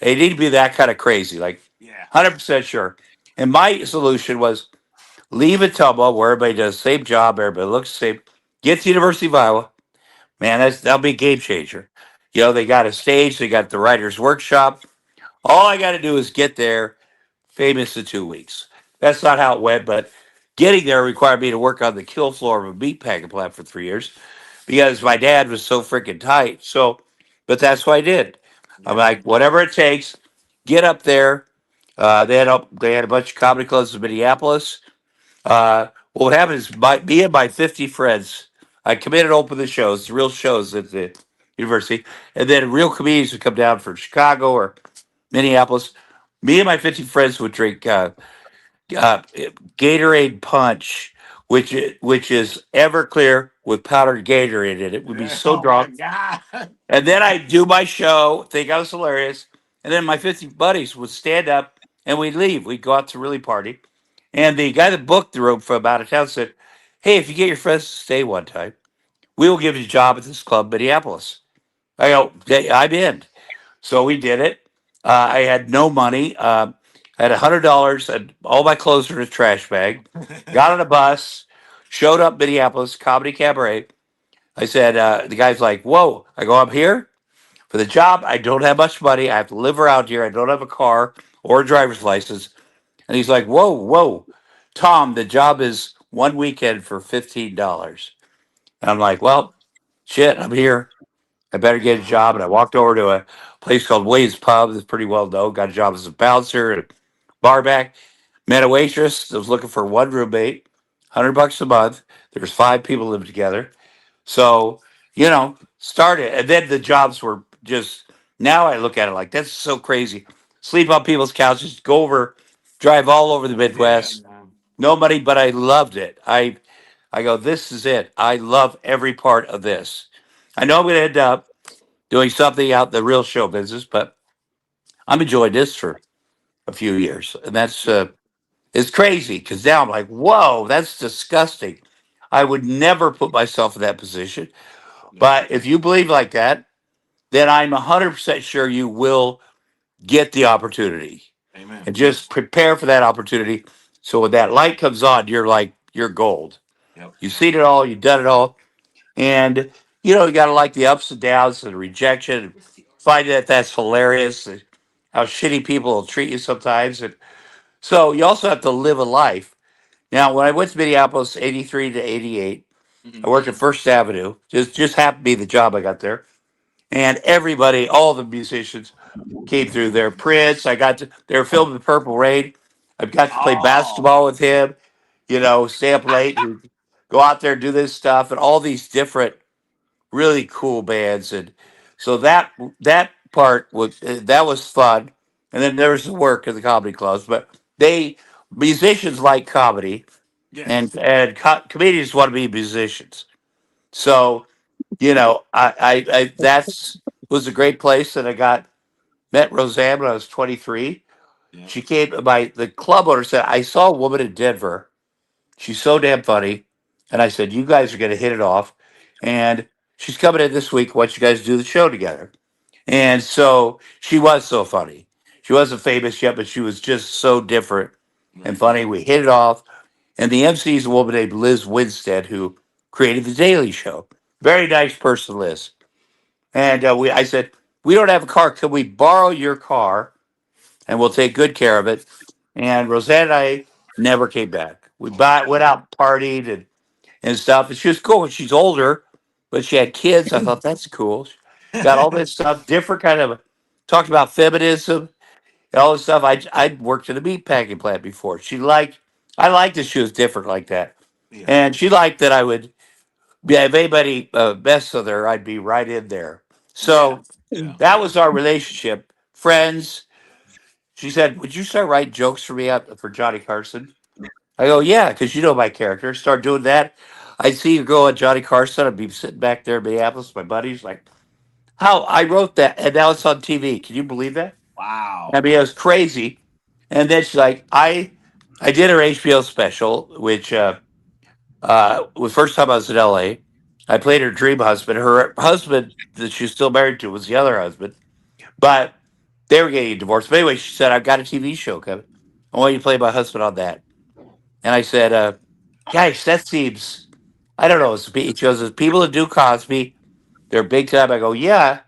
And you need to be that kind of crazy, like Yeah. 100% sure. And my solution was leave at Tobo, where everybody does the same job, everybody looks the same. Get to the University of Iowa. Man, that'll be a game changer. They got a stage, they got the writer's workshop. All I got to do is get there, famous in 2 weeks. That's not how it went, but getting there required me to work on the kill floor of a meat packing plant for 3 years because my dad was so freaking tight. So, but that's what I did. I'm like, whatever it takes, get up there. They had a bunch of comedy clubs in Minneapolis. What would happen is me and my 50 friends, I come in and open the shows, the real shows at the university, and then real comedians would come down from Chicago or Minneapolis. Me and my 50 friends would drink Gatorade Punch, which is Everclear with powdered Gatorade in it. We'd be so Oh my drunk. God. And then I'd do my show, think I was hilarious. And then my 50 buddies would stand up and we'd leave. We'd go out to really party. And the guy that booked the room from out of town said, hey, if you get your friends to stay one time, we will give you a job at this club, Minneapolis. I go, "Okay, I'm in." So we did it. I had no money. I had $100 and all my clothes were in a trash bag. Got on a bus, showed up Minneapolis Comedy Cabaret. I said, the guy's like, whoa. I go, I'm here for the job. I don't have much money. I have to live around here. I don't have a car or a driver's license. And he's like, whoa, whoa. Tom, the job is one weekend for $15. And I'm like, well, shit, I'm here. I better get a job. And I walked over to a place called Wade's Pub that's pretty well known. Got a job as a bouncer and bar back. Met a waitress that was looking for one roommate, $100 a month. There's 5 people living together. So, started. And then the jobs were just, now I look at it like, that's so crazy. Sleep on people's couches, go over, drive all over the Midwest. Man. No money, but I loved it. I go, this is it. I love every part of this. I know I'm going to end up doing something out in the real show business, but I'm enjoying this for a few years. And that's, it's crazy because now I'm like, whoa, that's disgusting. I would never put myself in that position. But if you believe like that, then I'm 100% sure you will get the opportunity Amen. and just prepare for that opportunity. So when that light comes on, you're like, you're gold. Yep. You've seen it all, you've done it all. And, you got to like the ups and downs and the rejection and find that that's hilarious, and how shitty people will treat you sometimes. And so you also have to live a life. Now, when I went to Minneapolis, 83 to 88, I worked at First Avenue. Just happened to be the job I got there. And everybody, all the musicians came through there. Prince, they were filming Purple Rain. I got to play basketball with him, stay up late, and go out there and do this stuff, and all these different really cool bands. And so that part was fun. And then there was the work of the comedy clubs, but musicians like comedy, Yes. and comedians want to be musicians. So, I that's was a great place, and I met Roseanne when I was 23. Yep. She came. The club owner said, "I saw a woman in Denver. She's so damn funny," and I said, "You guys are going to hit it off," and she's coming in this week. Once you guys do the show together, and so she was so funny. She wasn't famous yet, but she was just so different and funny. We hit it off. And the MC is a woman named Liz Winstead, who created The Daily Show. Very nice person, Liz. And I said, we don't have a car. Can we borrow your car? And we'll take good care of it. And Roseanne and I never came back. Went out, partied, and stuff. And she was cool. She's older, but she had kids. I thought, that's cool. Got all this stuff, different kind of, talked about feminism and all this stuff. I'd worked at a meat packing plant before. I liked that she was different like that. Yeah. And she liked that I would, yeah, if anybody messed with her, I'd be right in there. So Yeah. that was our relationship. Friends. She said, would you start writing jokes for me for Johnny Carson? I go, yeah, because you know my character. Start doing that. I see you go on Johnny Carson. I'd be sitting back there in Minneapolis. My buddies like, how I wrote that, and now it's on TV. Can you believe that? Wow. I mean, it was crazy. And then she's like, I did her HBO special, which was the first time I was in LA. I played her dream husband. Her husband that she's still married to was the other husband, but they were getting divorced. But anyway, she said, I've got a TV show coming. I want you to play my husband on that. And I said, guys, that seems, I don't know. She goes, "It's people that do Cosby, they're big time." I go, yeah,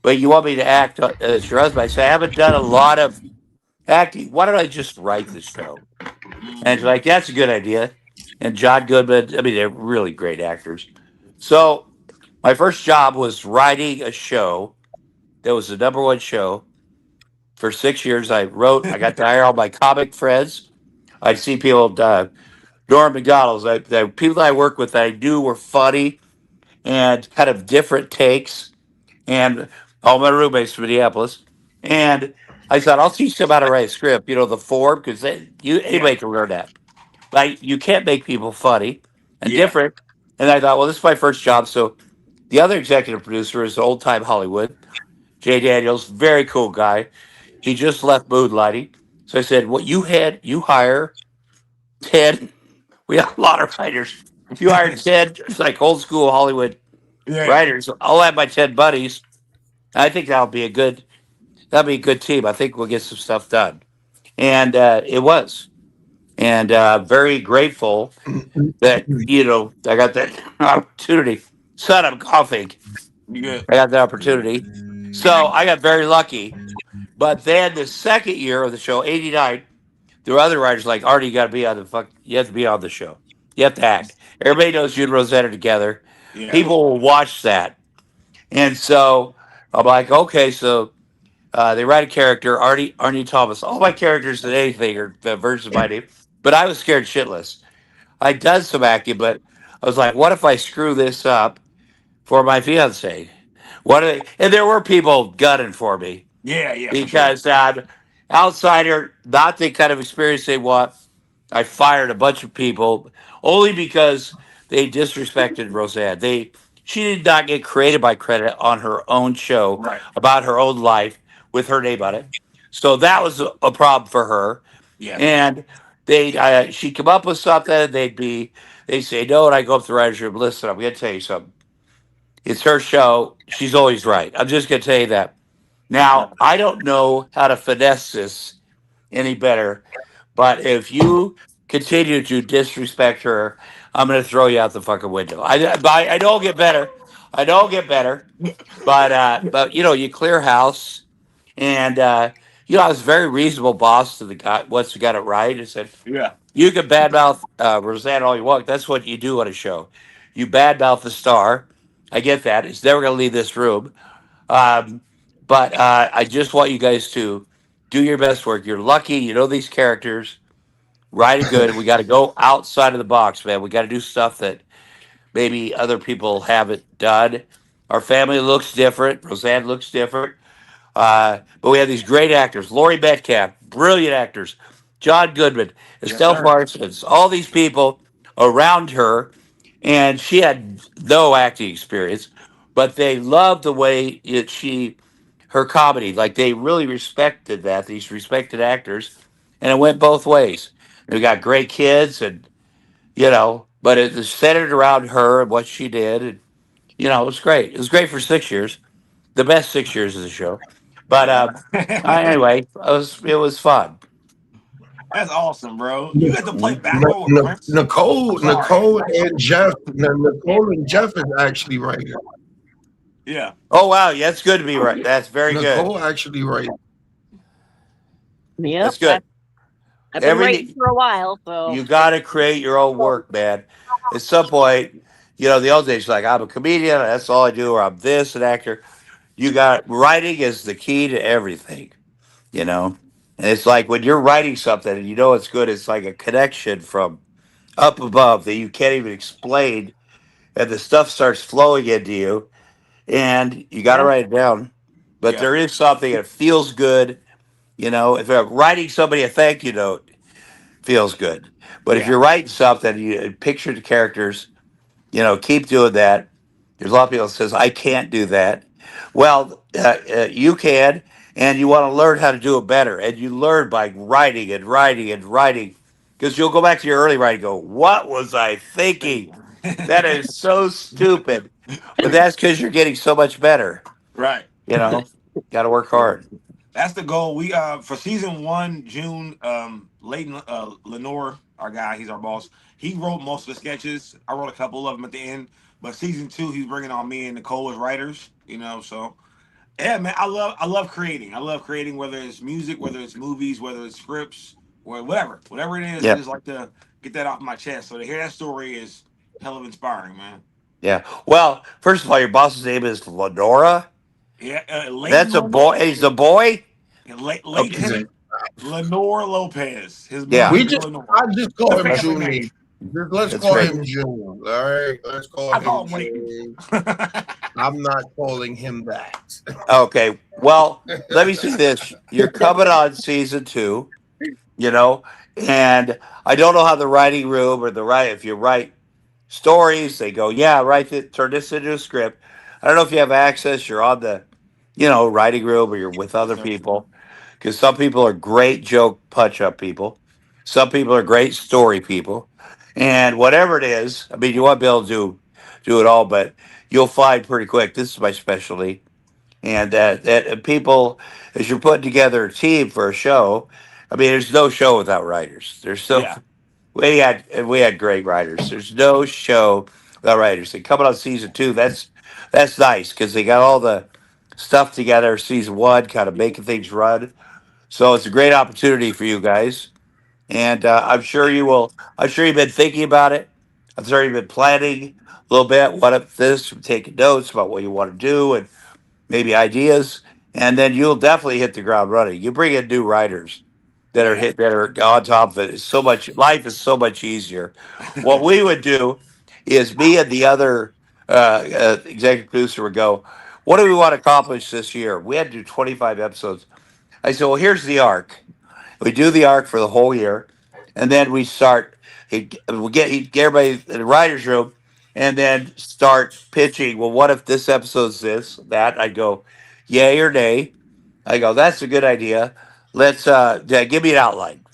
but you want me to act as your husband? I said, I haven't done a lot of acting. Why don't I just write the show? And she's like, that's a good idea. And John Goodman, I mean, they're really great actors. So my first job was writing a show that was the number one show for 6 years. I got to hire all my comic friends. I'd see people, Norm McDonald's, the people that I worked with that I knew were funny and kind of different takes. And all my roommates from Minneapolis. And I thought, I'll teach them how to write a script, the form, because Yeah. anybody can learn that. Like you can't make people funny and Yeah. different. And I thought, well, this is my first job. So the other executive producer is old time Hollywood, Jay Daniels, very cool guy. He just left Moonlighting. So I said, what you hire 10, we have a lot of writers. If you hire 10, it's like old school Hollywood Yeah. writers, I'll have my 10 buddies. I think that'll be a good team. I think we'll get some stuff done. And it was. And very grateful that I got that opportunity. Son, I'm coughing. You good? I got the opportunity, so I got very lucky. But then the second year of the show, '89, there were other writers like Artie. You got to be on the fuck. You have to be on the show. You have to act. Everybody knows you and Rosetta together. Yeah. People will watch that, and so I'm like, okay, so they write a character, Arnie Thomas. All my characters in anything are versions of my name, but I was scared shitless. I'd done some acting, but I was like, what if I screw this up for my fiance? What are they? And there were people gunning for me Yeah. Yeah. For sure. because outsider, not the kind of experience they want. I fired a bunch of people only because they disrespected Roseanne. She did not get created by credit on her own show Right. about her own life with her name on it. So that was a problem for her. Yeah. And she'd come up with something, they'd say no, and I go up to the writer's room. Listen, I'm gonna tell you something. It's her show. She's always right. I'm just gonna tell you that. Now, I don't know how to finesse this any better, but if you continue to disrespect her, I'm gonna throw you out the fucking window. I don't get better. I don't get better, but you clear house, and I was a very reasonable boss to the guy once we got it right. I said, Yeah. you can badmouth Roseanne all you want. That's what you do on a show. You badmouth the star. I get that. It's never going to leave this room. Um, but I just want you guys to do your best work. You're lucky. You know these characters. Write it good. We got to go outside of the box, man. We got to do stuff that maybe other people haven't done. Our family looks different. Roseanne looks different. But we have these great actors. Laurie Metcalf, brilliant actors. John Goodman, Yes, Estelle sir. Parsons, all these people around her. And she had no acting experience, but they loved the way her comedy, like they really respected that, these respected actors. And it went both ways. We got great kids but it was centered around her and what she did. And, it was great. It was great for 6 years, the best 6 years of the show. But anyway, it was fun. That's awesome, bro. You got to play basketball with Prince. Nicole, I'm sorry. Nicole and Jeff is actually writing. Yeah. Oh wow, yeah, that's good to be right. That's very good. Nicole actually writing. Yep. That's good. I've been waiting for a while, so You got to create your own work, man. At some point, the old days, like I'm a comedian, that's all I do, or I'm an actor. Writing is the key to everything, And it's like when you're writing something and it's good, it's like a connection from up above that you can't even explain, and the stuff starts flowing into you, and you got to write it down. But Yeah. there is something that feels good, if I'm writing somebody a thank you note, feels good. But if Yeah. you're writing something, you picture the characters, keep doing that. There's a lot of people that says I can't do that. Well, you can, and you want to learn how to do it better, and you learn by writing and writing and writing, because you'll go back to your early writing, and go, what was I thinking? That is so stupid. But that's because you're getting so much better. Right. Got to work hard. That's the goal. We for season 1, June, Leighton Lenore, our guy, he's our boss. He wrote most of the sketches. I wrote a couple of them at the end. But season 2, he's bringing on me and Nicole as writers. So yeah, man, I love creating. I love creating, whether it's music, whether it's movies, whether it's scripts, or whatever it is. I Yeah. just like to get that off my chest. So to hear that story is hell of inspiring, man. Yeah. Well, first of all, your boss's name is Lenora. Yeah, That's a boy. He's a boy. Leighton Lenore Lopez. His Yeah. mom We is just, Lenore. I just call The him family name. Junior. Let's That's call right. him June. All right, let's call I him call him Leighton. June. I'm not calling him that. Okay. Well, let me say this. You're coming on season 2, and I don't know how the writing room or if you write stories, they go, yeah, turn this into a script. I don't know if you have access, you're on the, writing room or you're with other people, because some people are great joke punch up people. Some people are great story people. And whatever it is, I mean, you want to be able to do it all, but you'll find pretty quick, this is my specialty. And that people, as you're putting together a team for a show, I mean, there's no show without writers. Yeah. We had great writers. There's no show without writers. And coming on season 2, that's nice because they got all the stuff together. Season 1, kind of making things run. So it's a great opportunity for you guys, and I'm sure you will. I'm sure you've been thinking about it. I'm sure you've been planning a little bit. What if this? Taking notes about what you want to do and maybe ideas, and then you'll definitely hit the ground running. You bring in new writers Yeah. that are on top of it. It's so much life is so much easier. What we would do is me and the other executive producer would go, what do we want to accomplish this year? We had to do 25 episodes. I said, well, here's the arc. We do the arc for the whole year, and then we start. He'd get everybody in the writers' room, and then start pitching. Well, what if this episode's this, that? I go, yay or nay. I go, that's a good idea. Let's give me an outline.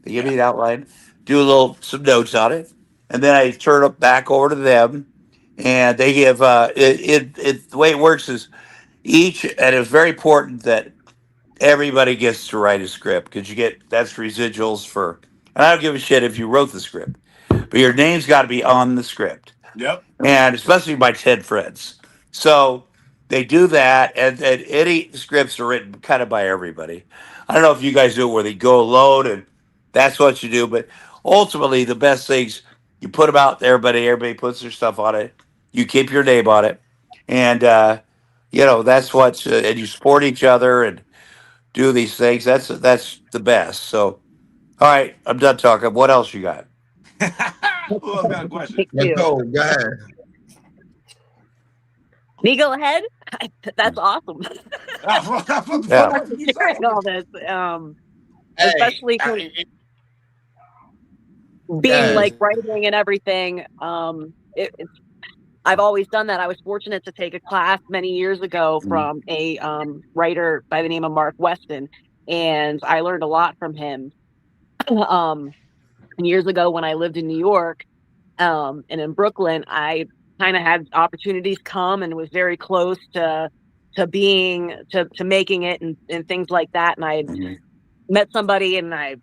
They give me an outline, do some notes on it, and then I turn it back over to them, and they give the way it works is each, and it's very important that everybody gets to write a script because that's residuals for. And I don't give a shit if you wrote the script, but your name's got to be on the script, Yep. and especially my 10 friends. So they do that, and any scripts are written kind of by everybody. I don't know if you guys do it where they go alone and that's what you do, but ultimately the best things you put them out there, everybody puts their stuff on it. You keep your name on it, and that's and you support each other and do these things. That's the best. So, all right, I'm done talking. What else you got? Who else got a question? Thank Let's you. go. Go ahead. Me go ahead. That's awesome. Yeah. Sharing all this, Hey, especially 'cause being Yes. like writing and everything. I've always done that. I was fortunate to take a class many years ago from a writer by the name of Mark Weston, and I learned a lot from him. Years ago when I lived in New York, and in Brooklyn, I kind of had opportunities come and was very close to making it and things like that. And I met somebody and I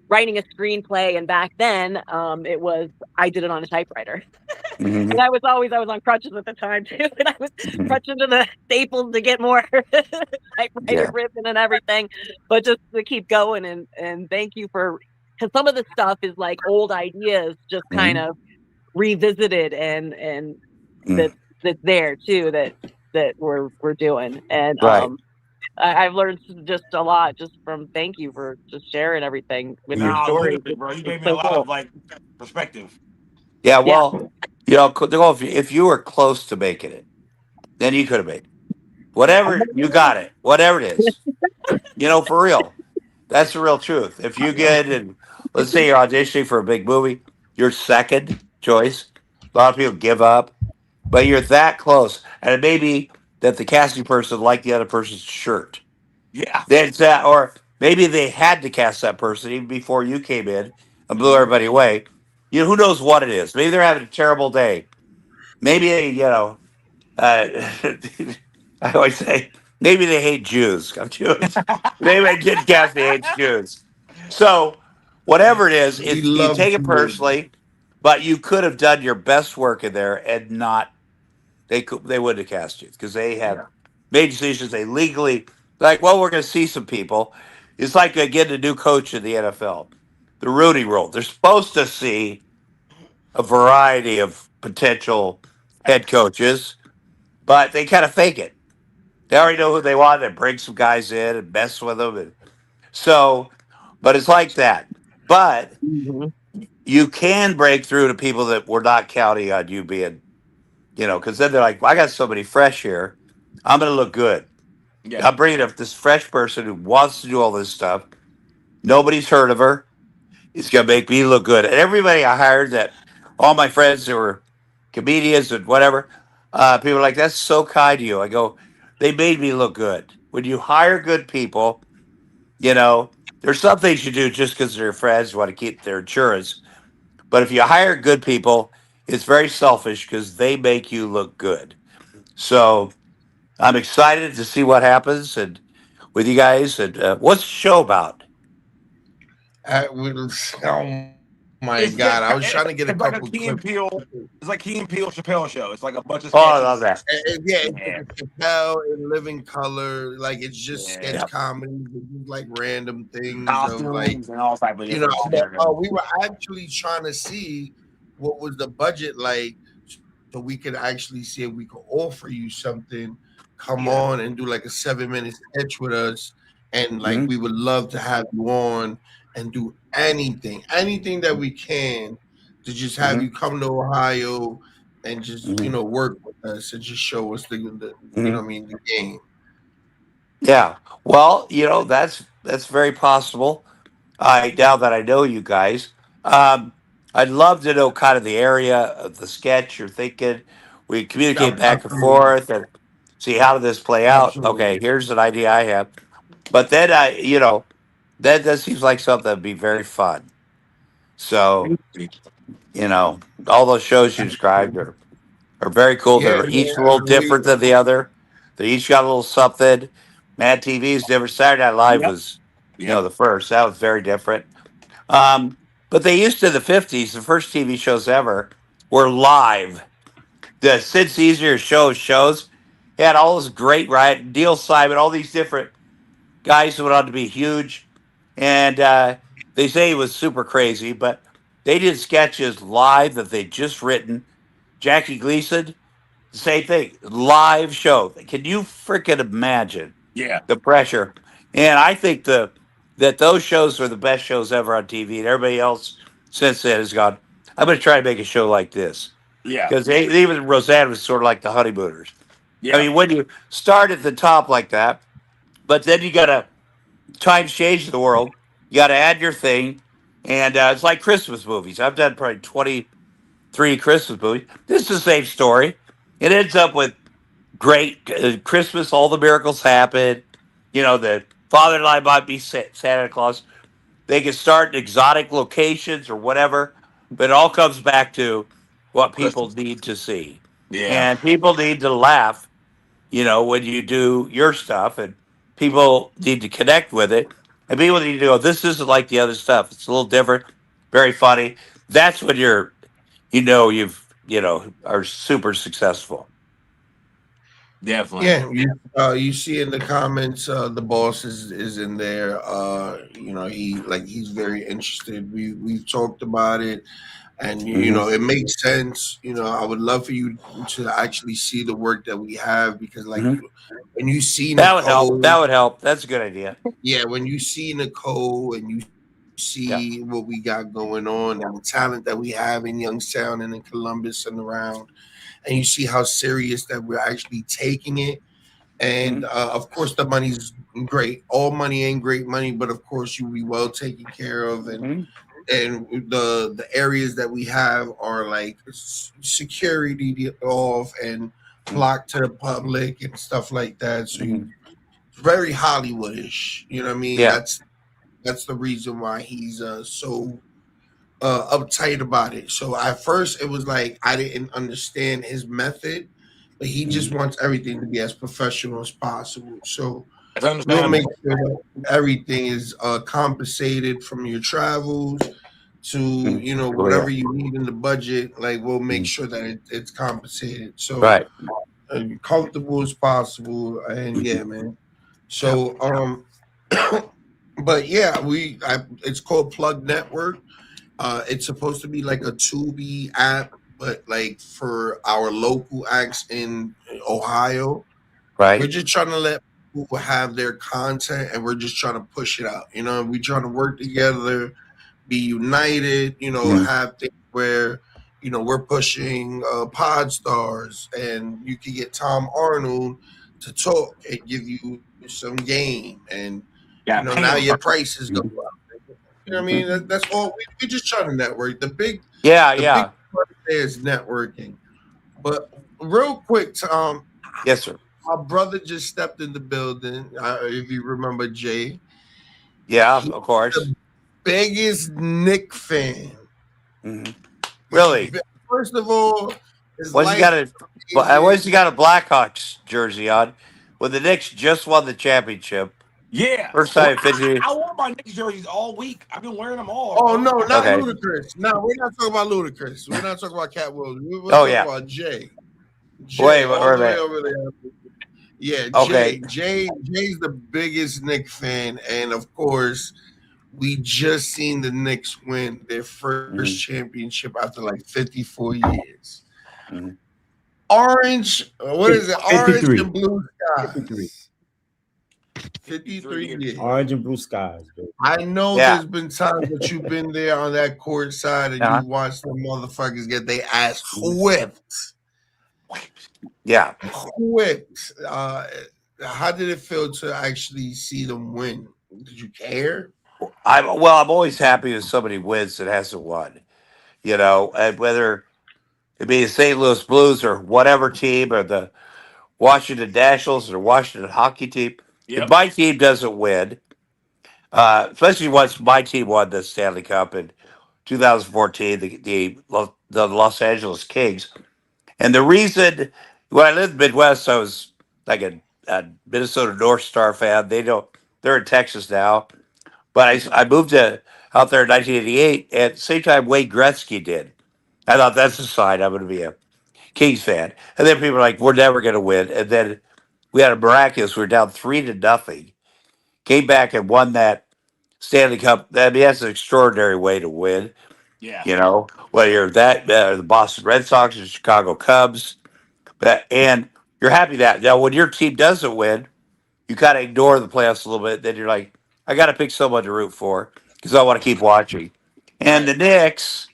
writing a screenplay, and back then I did it on a typewriter. Mhm. And I was on crutches at the time too, and I was crutching to the Staples to get more typewriter written and everything, but just to keep going. And thank you because some of the stuff is like old ideas, just kind of revisited, and that's there too that we're doing. And Right. I've learned just a lot just from thank you for just sharing everything with your No, story. literally, bro. You gave me So a lot cool. of like perspective. Yeah. Well, if you were close to making it, then you could have made it. Whatever you got it. Whatever it is, for real. That's the real truth. If you get in let's say you're auditioning for a big movie, your second choice. A lot of people give up, but you're that close, and it may be that the casting person liked the other person's shirt. Yeah. That's that, or maybe they had to cast that person even before you came in and blew everybody away. You know, who knows what it is? Maybe they're having a terrible day. Maybe they, uh, I always say maybe they hate Jews. I'm Jewish. Maybe I did cast they hate Jews. So whatever it is, We it's you love take it you. personally, but you could have done your best work in there and not they wouldn't have cast you because they have Yeah. made decisions they legally like. Well, we're going to see some people. It's like getting a new coach in the NFL, the Rooney Rule. They're supposed to see a variety of potential head coaches, but they kind of fake it. They already know who they want. They bring some guys in and mess with them, and so. But it's like that. But Mhm. you can break through to people that were not counting on you being, because then they're like, well, I got somebody fresh here. I'm going to look good. Yeah. I'm bringing up this fresh person who wants to do all this stuff. Nobody's heard of her. It's going to make me look good. And everybody I hired that, all my friends that were comedians and whatever, people are like, that's so kind of you. I go, they made me look good. When you hire good people, there's some things you do just because they're your friends, you want to keep their insurance. But if you hire good people, it's very selfish because they make you look good. So I'm excited to see what happens and with you guys. And what's the show about? Oh my It's God! just I was trying to get a it's like a couple Key and clips. Peele. It's like Key and Peele Chappelle show. It's like a bunch of Oh, I love sketches. that. Yeah, it's Yeah. like a Chappelle in living color. Like it's just Yeah. sketch Yeah. comedy, just like random things of like Costumes and all type of different we were actually trying to see what was the budget like, so we could actually see if we could offer you something. Come Yeah. on and do like a 7 minute sketch with us, and like Mhm. we would love to have you on and do anything that we can to just have Mhm. you come to Ohio and just Mhm. work with us and just show us the Mhm. the game. Yeah. Well, that's very possible. I now that I know you guys, um, I'd love to know kind of the area of the sketch you're thinking. We communicate back and Absolutely, forth and see how did this play out. absolutely. Okay, here's an idea I have. But then that seems like something that'd be very fun. So, you know, all those shows you described are very cool. Yeah, They're man. each a little different than the other. They each got a little something. Mad TV is different. Saturday Night Live Yep. was, Yep. the first. That was very different. But they used to in the 50s, the first TV shows ever were live. The Sid Caesar shows had all this great, right? Neil Simon, all these different guys who went on to be huge. And they say he was super crazy, but they did sketches live that they'd just written. Jackie Gleason, the same thing, live show. Can you freaking imagine Yeah. the pressure? And I think that those shows are the best shows ever on TV, and everybody else since then has gone, I'm going to try to make a show like this. Yeah. Because even Roseanne was sort of like the honeymooners. I Yeah. mean, when you start at the top like that, but then you got to times change the world. You got to add your thing, and it's like Christmas movies. I've done probably 23 Christmas movies. This is the same story. It ends up with great Christmas. All the miracles happen. The father and I might be Santa Claus. They can start in exotic locations or whatever, but it all comes back to what people Christmas. need to see, Yeah. and people need to laugh when you do your stuff, and people need to connect with it, and people need to go, this isn't like the other stuff. It's a little different, very funny. That's when are super successful. Definitely. Yeah, you see in the comments, the boss is in there. He's very interested. We've talked about it, and Hmm. it makes sense. I would love for you to actually see the work that we have, because like Hmm. when you see That would help. Nicole, That would help. That's a good idea. yeah, when you see Nicole and you Yeah. see what we got going on and the talent that we have in Youngstown and in Columbus and around, and you see how serious that we're actually taking it. Hmm. And of course, the money's great. All money ain't great money, but of course, you'll be well taken care of, and Hmm. and the areas that we have are like security off and blocked to the public and stuff like that. So you very Hollywoodish. You know what I mean? Yeah. That's the reason why he's so uptight about it. So at first it was like I didn't understand his method, but he just wants everything to be as professional as possible. So That's we'll make understandable. sure that everything is compensated from your travels to Oh, yeah. whatever you need in the budget. Like we'll make sure that it's compensated. So Right. comfortable as possible. And yeah, man. Yeah. So but yeah, it's called Plug Network. It's supposed to be like a Tubi app, but like for our local acts in Ohio. We're Right. just trying to let people have their content and we're just trying to push it out. We're trying to work together, be united, have things where, we're pushing pod stars and you can get Tom Arnold to talk and give you some game. And, Yeah, now your paying. prices go up. You know what I mean? That's all. We just trying to network. Yeah. The big Yeah. part there is networking. But real quick, Tom, Yes, sir. my brother just stepped in the building. If you remember Jay, Yeah, he's of course. the biggest Nick fan. hmm He's Really? first of all, his Once you life got a, is once you got a Blackhawks jersey on, when the Knicks just won the championship, Yeah. first Well, time in 50 years. I wore my Knicks jerseys all week. I've been wearing them all, Oh bro. no, not Okay. Ludacris. No, we're not talking about Ludacris. We're not talking about Cat Williams. We're Oh, talking yeah. about Jay. Wait, All wait a the way minute. over there. Yeah, Okay. Jay's the biggest Knicks fan, and of course, we just seen the Knicks win their first Mhm. championship after like 54 years. Mhm. Orange, what is it? Orange 53. and blue 53. skies. 53 years. years. Orange and blue skies, baby. I know Yeah. there's been times that you've been there on that court side and Uh-huh. you watched the motherfuckers get their ass whipped. Yeah. Whipped. How did it feel to actually see them win? Did you care? I'm always happy when somebody wins that hasn't won. And whether it be the St. Louis Blues or whatever team or the Washington Nationals or Washington hockey team, if Yep. my team doesn't win, especially once my team won the Stanley Cup in 2014, the Los Angeles Kings. And the reason when I lived in the Midwest, I was like a Minnesota North Star fan. They're in Texas now, but I moved out there in 1988 at the same time Wayne Gretzky did. I thought that's a sign I'm going to be a Kings fan. And then people were like, we're never going to win. And then we had a miraculous. We were down 3-0. Came back and won that Stanley Cup. I mean, that's an extraordinary way to win. Yeah. Whether you're the Boston Red Sox or Chicago Cubs, and you're happy that now when your team doesn't win, you kind of ignore the playoffs a little bit. Then you're like, I got to pick someone to root for because I want to keep watching. And Right. the Knicks,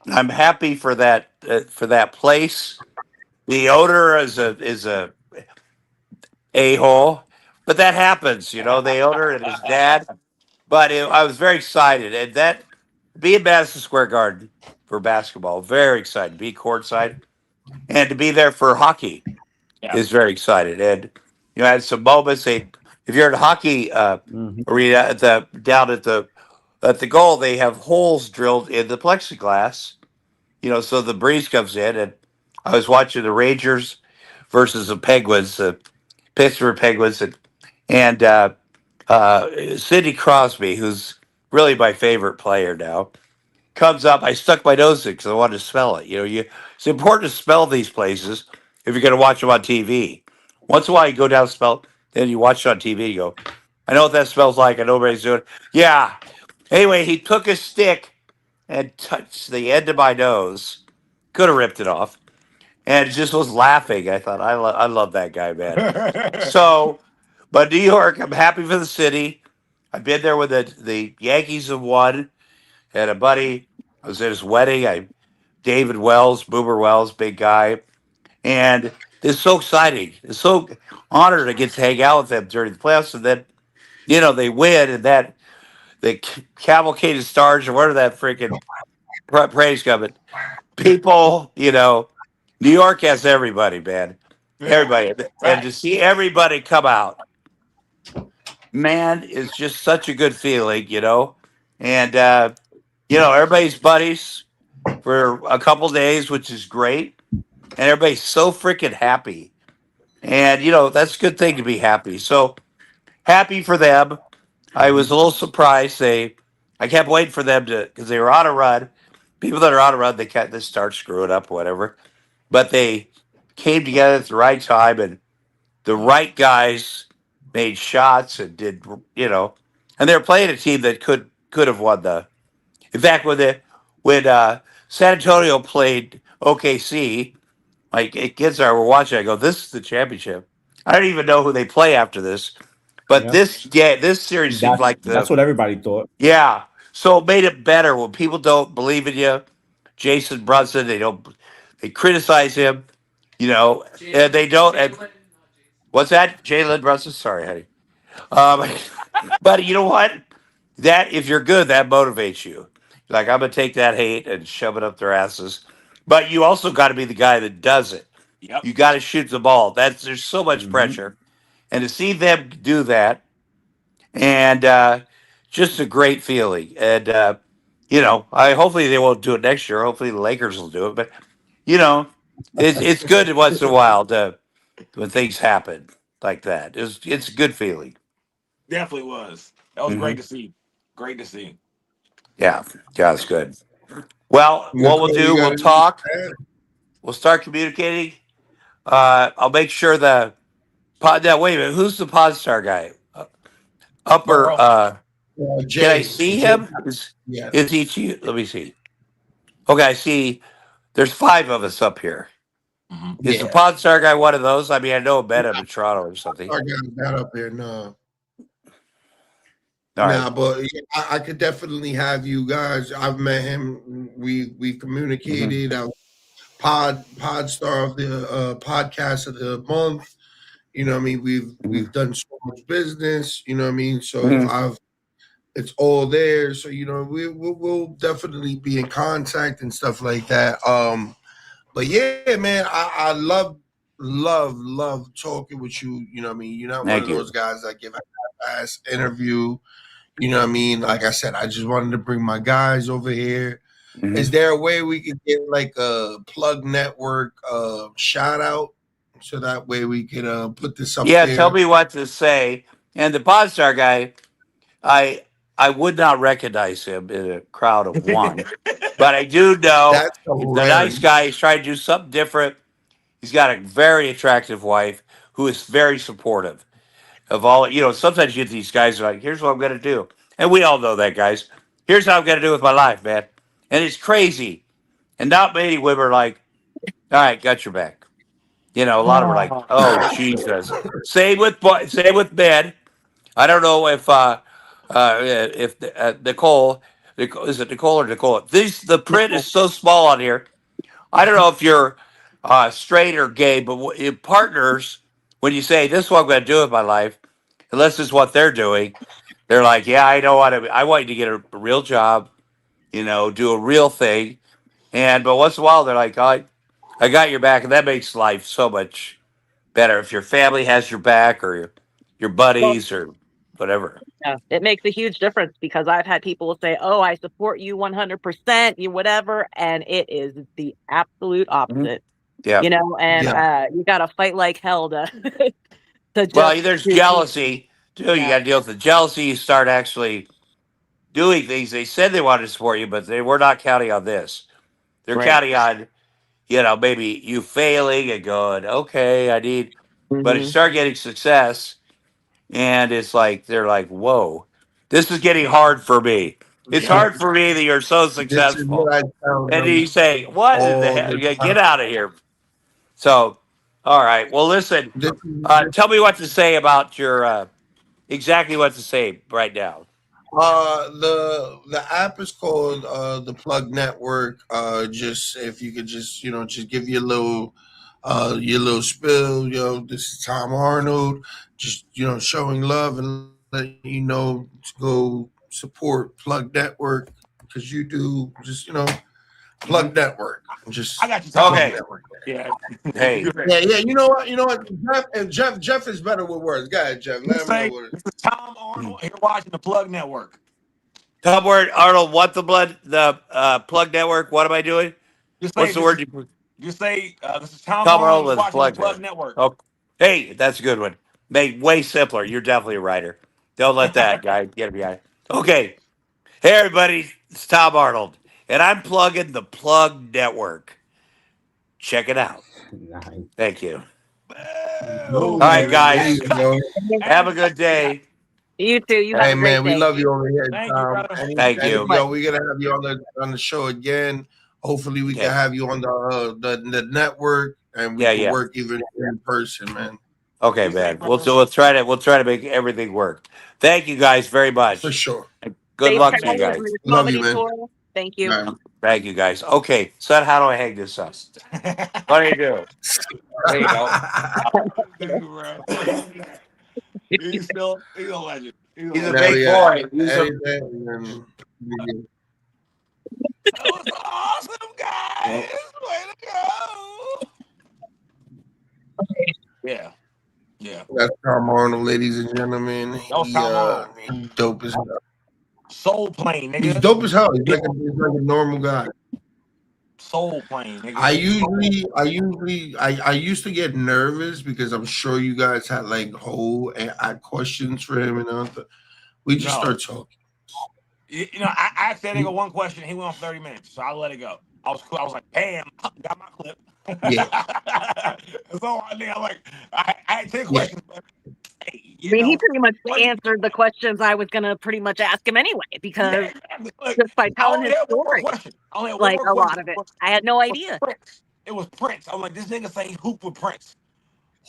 I'm happy for that place. The owner is a hole, but that happens. The owner and his dad. But I was very excited, and that be in Madison Square Garden for basketball, very excited. Be courtside, and to be there for hockey Yeah. is very excited. And I had some moments. If you're at a hockey Mhm. arena down at the goal, they have holes drilled in the plexiglass. So the breeze comes in, and I was watching the Rangers versus the Penguins, the Pittsburgh Penguins, and Sidney Crosby, who's really my favorite player now, comes up. I stuck my nose in because I wanted to smell it. It's important to smell these places if you're going to watch them on TV. Once in a while, you go down and smell, then you watch it on TV. You go, I know what that smells like. I know what he's doing. Yeah. Anyway, he took a stick and touched the end of my nose. Could have ripped it off, and just was laughing. I thought, I love that guy, man. So, but New York, I'm happy for the city. I've been there when the Yankees have won. Had a buddy. I was at his wedding. David Wells, Boomer Wells, big guy, and it's so exciting. It's so honored to get to hang out with them during the playoffs, and then they win, and the cavalcade of stars or whatever that freaking praise coming. People, New York has everybody, man. Yeah. Everybody. And to see everybody come out, man, it's just such a good feeling. And, everybody's buddies for a couple days, which is great. And everybody's so freaking happy. And, that's a good thing to be happy. So happy for them. I was a little surprised. I kept waiting for them because they were on a run. People that are on a run, they start screwing up, whatever. But they came together at the right time, and the right guys made shots and did, and they were playing a team that could have won the. In fact, when San Antonio played OKC, like kids that were watching, I go, "This is the championship." I don't even know who they play after this, but Yeah. this series seems like That's what everybody thought. yeah. So it made it better when people don't believe in you. Jason Brunson, they criticize him, and they don't. And what's that? Jalen Brunson? Sorry, honey. Um, but you know what? That if you're good, that motivates you. Like I'm gonna take that hate and shove it up their asses. But you also got to be the guy that does it. Yep. You got to shoot the ball. There's so much Mhm. pressure, and to see them do that, and just a great feeling. And I hopefully they won't do it next year. Hopefully the Lakers will do it. But it's good once in a while when things happen like that. It's a good feeling. Definitely was. That was Hmm. great to see. Great to see. Yeah, yeah, it's good. Well, what we'll Nicole, do, you got we'll anything talk. to add? We'll start communicating. I'll make sure the pod. Now, wait a minute. Who's the pod star guy? Upper. Burrow. Can I Jay. see Jay. him? Yeah. Is he? Let me see. Okay, I see. There's 5 of us up here. Mm-hmm. Is the Yeah. pod star guy one of those? I mean, I know I met him in Toronto or something. I got that up here. No. All right. Nah, but yeah, I could definitely have you guys. I've met him. We communicated. I was pod star of the podcast of the month. You know what I mean? We've done so much business. You know what I mean? So Mhm. it's all there. So we'll definitely be in contact and stuff like that. But yeah, man, I love talking with you. You know what I mean? You're not one Thank of you. those guys that give a half-ass interview. You know what I mean? Like I said, I just wanted to bring my guys over here. Mhm. Is there a way we could get like a plug network shout out so that way we could put this up Yeah, tell there? me what to say. And the pod star guy, I I would not recognize him in a crowd of one, but I do know That's he's a nice hilarious. guy. He's trying to do something different. He's got a very attractive wife who is very supportive of all. Sometimes you get these guys who are like, "Here's what I'm going to do," and we all know that, guys. Here's how I'm going to do with my life, man. And it's crazy. And not many women are like, "All right, got your back." A lot of them are like, Oh, "Oh Jesus." Same with men. I don't know if Nicole, is it Nicole or Nicole? The print is so small on here. I don't know if you're straight or gay, but partners, when you say this is what I'm going to do with my life, unless this is what they're doing, they're like, yeah, I know what I want you to get a real job, do a real thing, but once in a while they're like, I got your back, and that makes life so much better if your family has your back or your well, buddies or whatever. yeah, it makes a huge difference because I've had people say, "Oh, I support you 100%, you whatever," and it is the absolute Mhm. opposite. Yeah. And Yeah. you got to fight like hell to to just Well, there's to keep, jealousy too. You yeah, got to deal with the jealousy. You start actually doing things. They said they wanted to support you, but they were not counting on this. They're right. counting on, maybe you failing and going, okay, I need. But you Hmm. start getting success, and it's like they're like, whoa, this is getting hard for me. It's Yep. hard for me that you're so This is successful. what I tell And you them say, what in the all hell? the Yeah, time. get out of here. So, all right. Well, listen, This tell me what to say about exactly what to say right now. the app is called the Plug Network. Just if you could just just give your little spill. This is Tom Arnold. Just showing love and letting you know to go support Plug Network because you do just Plug Network. Just I got you. Tom. Okay. Network. Hey. Yeah. You know what? Jeff is better with words. Go ahead, Jeff. Let him know what it is. This is Tom Arnold here watching the Plug Network. Tom Arnold, what the Plug Network? What am I doing? Just What's say the word you Just say this is Tom Tom Arnold Arnold with watching the Plug Plug Network. Oh, hey, that's a good one. Made way simpler. You're definitely a writer. Don't let that guy get me out. Okay. Hey, everybody. It's Tom Arnold, and I'm plugging the Plug Network. Check it out. Nice. Thank you. All right, guys. Have Have a good day. You too. You Hey have a great man, we day. love you over here, Thank you, Tom. brother. Thank you. Yo, we're gonna have you on the show again. Hopefully, we Okay. can have you on the network, and we can work even in person, man. Okay, man. We'll try to make everything work. Thank you guys very much. For sure. Good Safe luck to you travels guys. on your Love you, comedy man. tour. Thank you. All right. Thank you guys. Okay, son, how do I hang this up? What do you do? There you go. He's a legend. He's a Now big we boy. got He's a, anything, and then- That was awesome, guys. Way to go. Yeah. That's Tom Arnold, ladies and gentlemen. That was Tom Arnold. He's dope as hell. Soul Plane, nigga. He's dope as hell. He's like a normal guy. Soul Plane, nigga. I used to get nervous because I'm sure you guys had like whole questions for him and all that. We just start talking. I asked that nigga one question. He went on 30 minutes, so I let it go. I was cool. I was like, "Bam, got my clip." Yeah. So I had 10 questions. But, hey, I mean, he pretty much answered the questions I was gonna pretty much ask him anyway, because just by telling his story, like a lot of it, I had no idea. It was Prince. I'm like, this nigga say he hooped with Prince.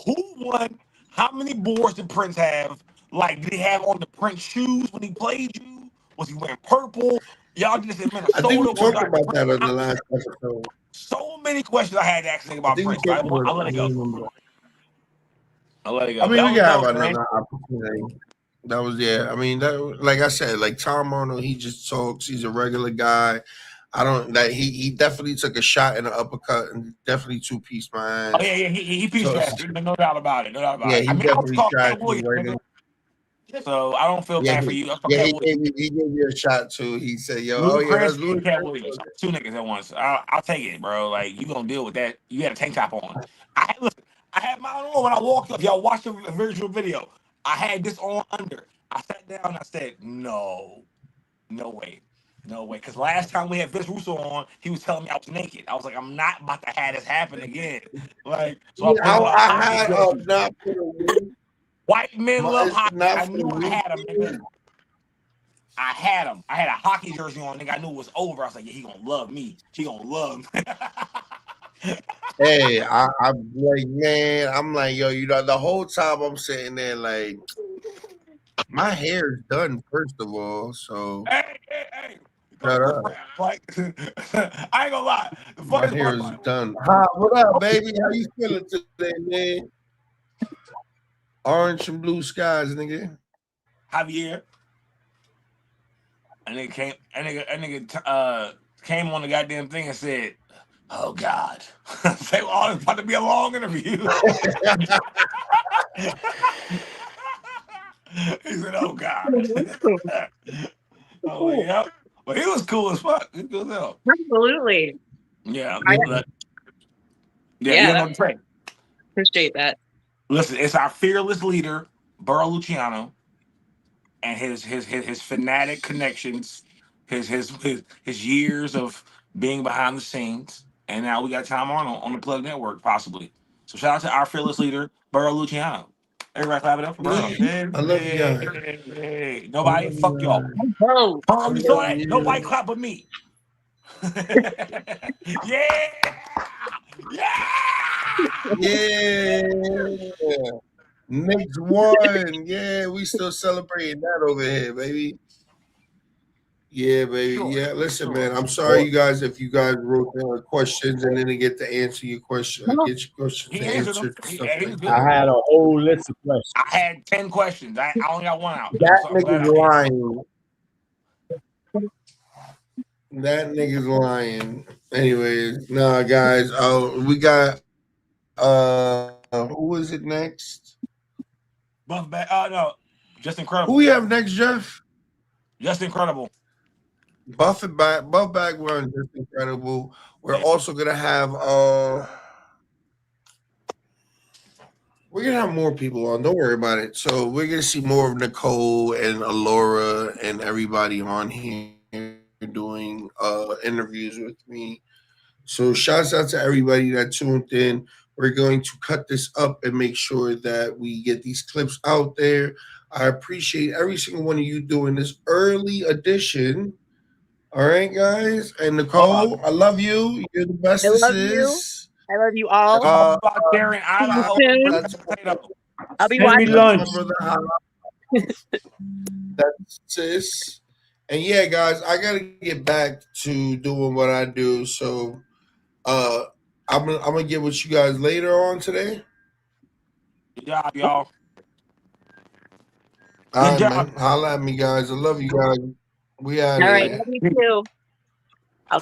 Who won? How many boards did Prince have? Like, did he have on the Prince shoes when he played you? Was he wearing purple? Y'all just in Minnesota. I think we talked about that on the last episode. So many questions I had to ask about Prince. I let it go. I let it go. I mean, we can have dope, another opportunity. That was I mean, like I said, like Tom Arnold, he just talks. He's a regular guy. I don't that he definitely took a shot and an uppercut and definitely two-piece my ass. Oh yeah, he pieced that. No doubt about it. No doubt about it. I mean, definitely tried to nigga. So I don't feel bad for you. He gave you a shot too. He said, "Yo, Ludacris, that's Ludacris." Cat Williams, two niggas at once. I'll take it, bro. Like, you gonna deal with that? You had a tank top on. I had mine on when I walked up. Y'all watched the visual video. I had this on under. I sat down and I said, no way. Because last time we had Vince Russo on, he was telling me I was naked. I was like, I'm not about to have this happen again. Like, so I had not for the win. White men love hockey. I knew I had him, nigga. I had him. I had a hockey jersey on, nigga. I knew it was over. I was like, yeah, he gonna love me. He gonna love me. Hey, I'm like, man, I'm like, yo, the whole time I'm sitting there like, my hair is done, first of all, so. Hey. Like, I ain't gonna lie. My hair is done. Hi, what up, baby? How you feeling today, man? Orange and blue skies, nigga. Javier. And nigga came on the goddamn thing and said, "Oh God." Say, "Oh, it's about to be a long interview." He said, "Oh God." Oh yeah. Well, he was cool as fuck. He was cool as hell. Absolutely. Yeah. Appreciate that. Listen, it's our fearless leader, Burrow Luciano, and his fanatic connections, his years of being behind the scenes, and now we got Tom Arnold on the Plug Network, possibly. So shout out to our fearless leader, Burrow Luciano. Everybody clap it up for Burrow. I love you guys. Hey. Nobody, fuck y'all. Oh, Burrow, you saw that? Nobody clap but me. Yeah. Knicks won. Yeah, we still celebrating that over here, baby. Yeah, baby. Sure. Yeah, listen, man. I'm sorry, you guys, if you guys wrote down questions and didn't get to answer your question. Get your questions He answered them. answered. Stuff like that. I had a whole list of questions. I had 10 questions. I only got one out. That nigga's lying. That nigga's lying. Anyways, nah, guys. We got who is it next? Buff back. No, just Who incredible. we have next, Jeff? Just incredible. Buff it back. Buff back run. Just incredible. We're Yes. also gonna have we're gonna have more people on. Don't worry about it. So we're gonna see more of Nicole and Alora and everybody on here doing interviews with me. So shouts out to everybody that tuned in. We're going to cut this up and make sure that we get these clips out there. I appreciate every single one of you doing this early edition. All right, guys. And Nicole, I love you. You're the I bestest. love you. I love you all. Karen, I See you love soon. That's, I'll be Send me watching. lunch. that's my brother. That's sis. And yeah, guys, I gotta get back to doing what I do. So I'm gonna get with you guys later on today. Good job, y'all. All right, job. man. Holla at me, guys. I love you guys. We out All right, here. love you too. I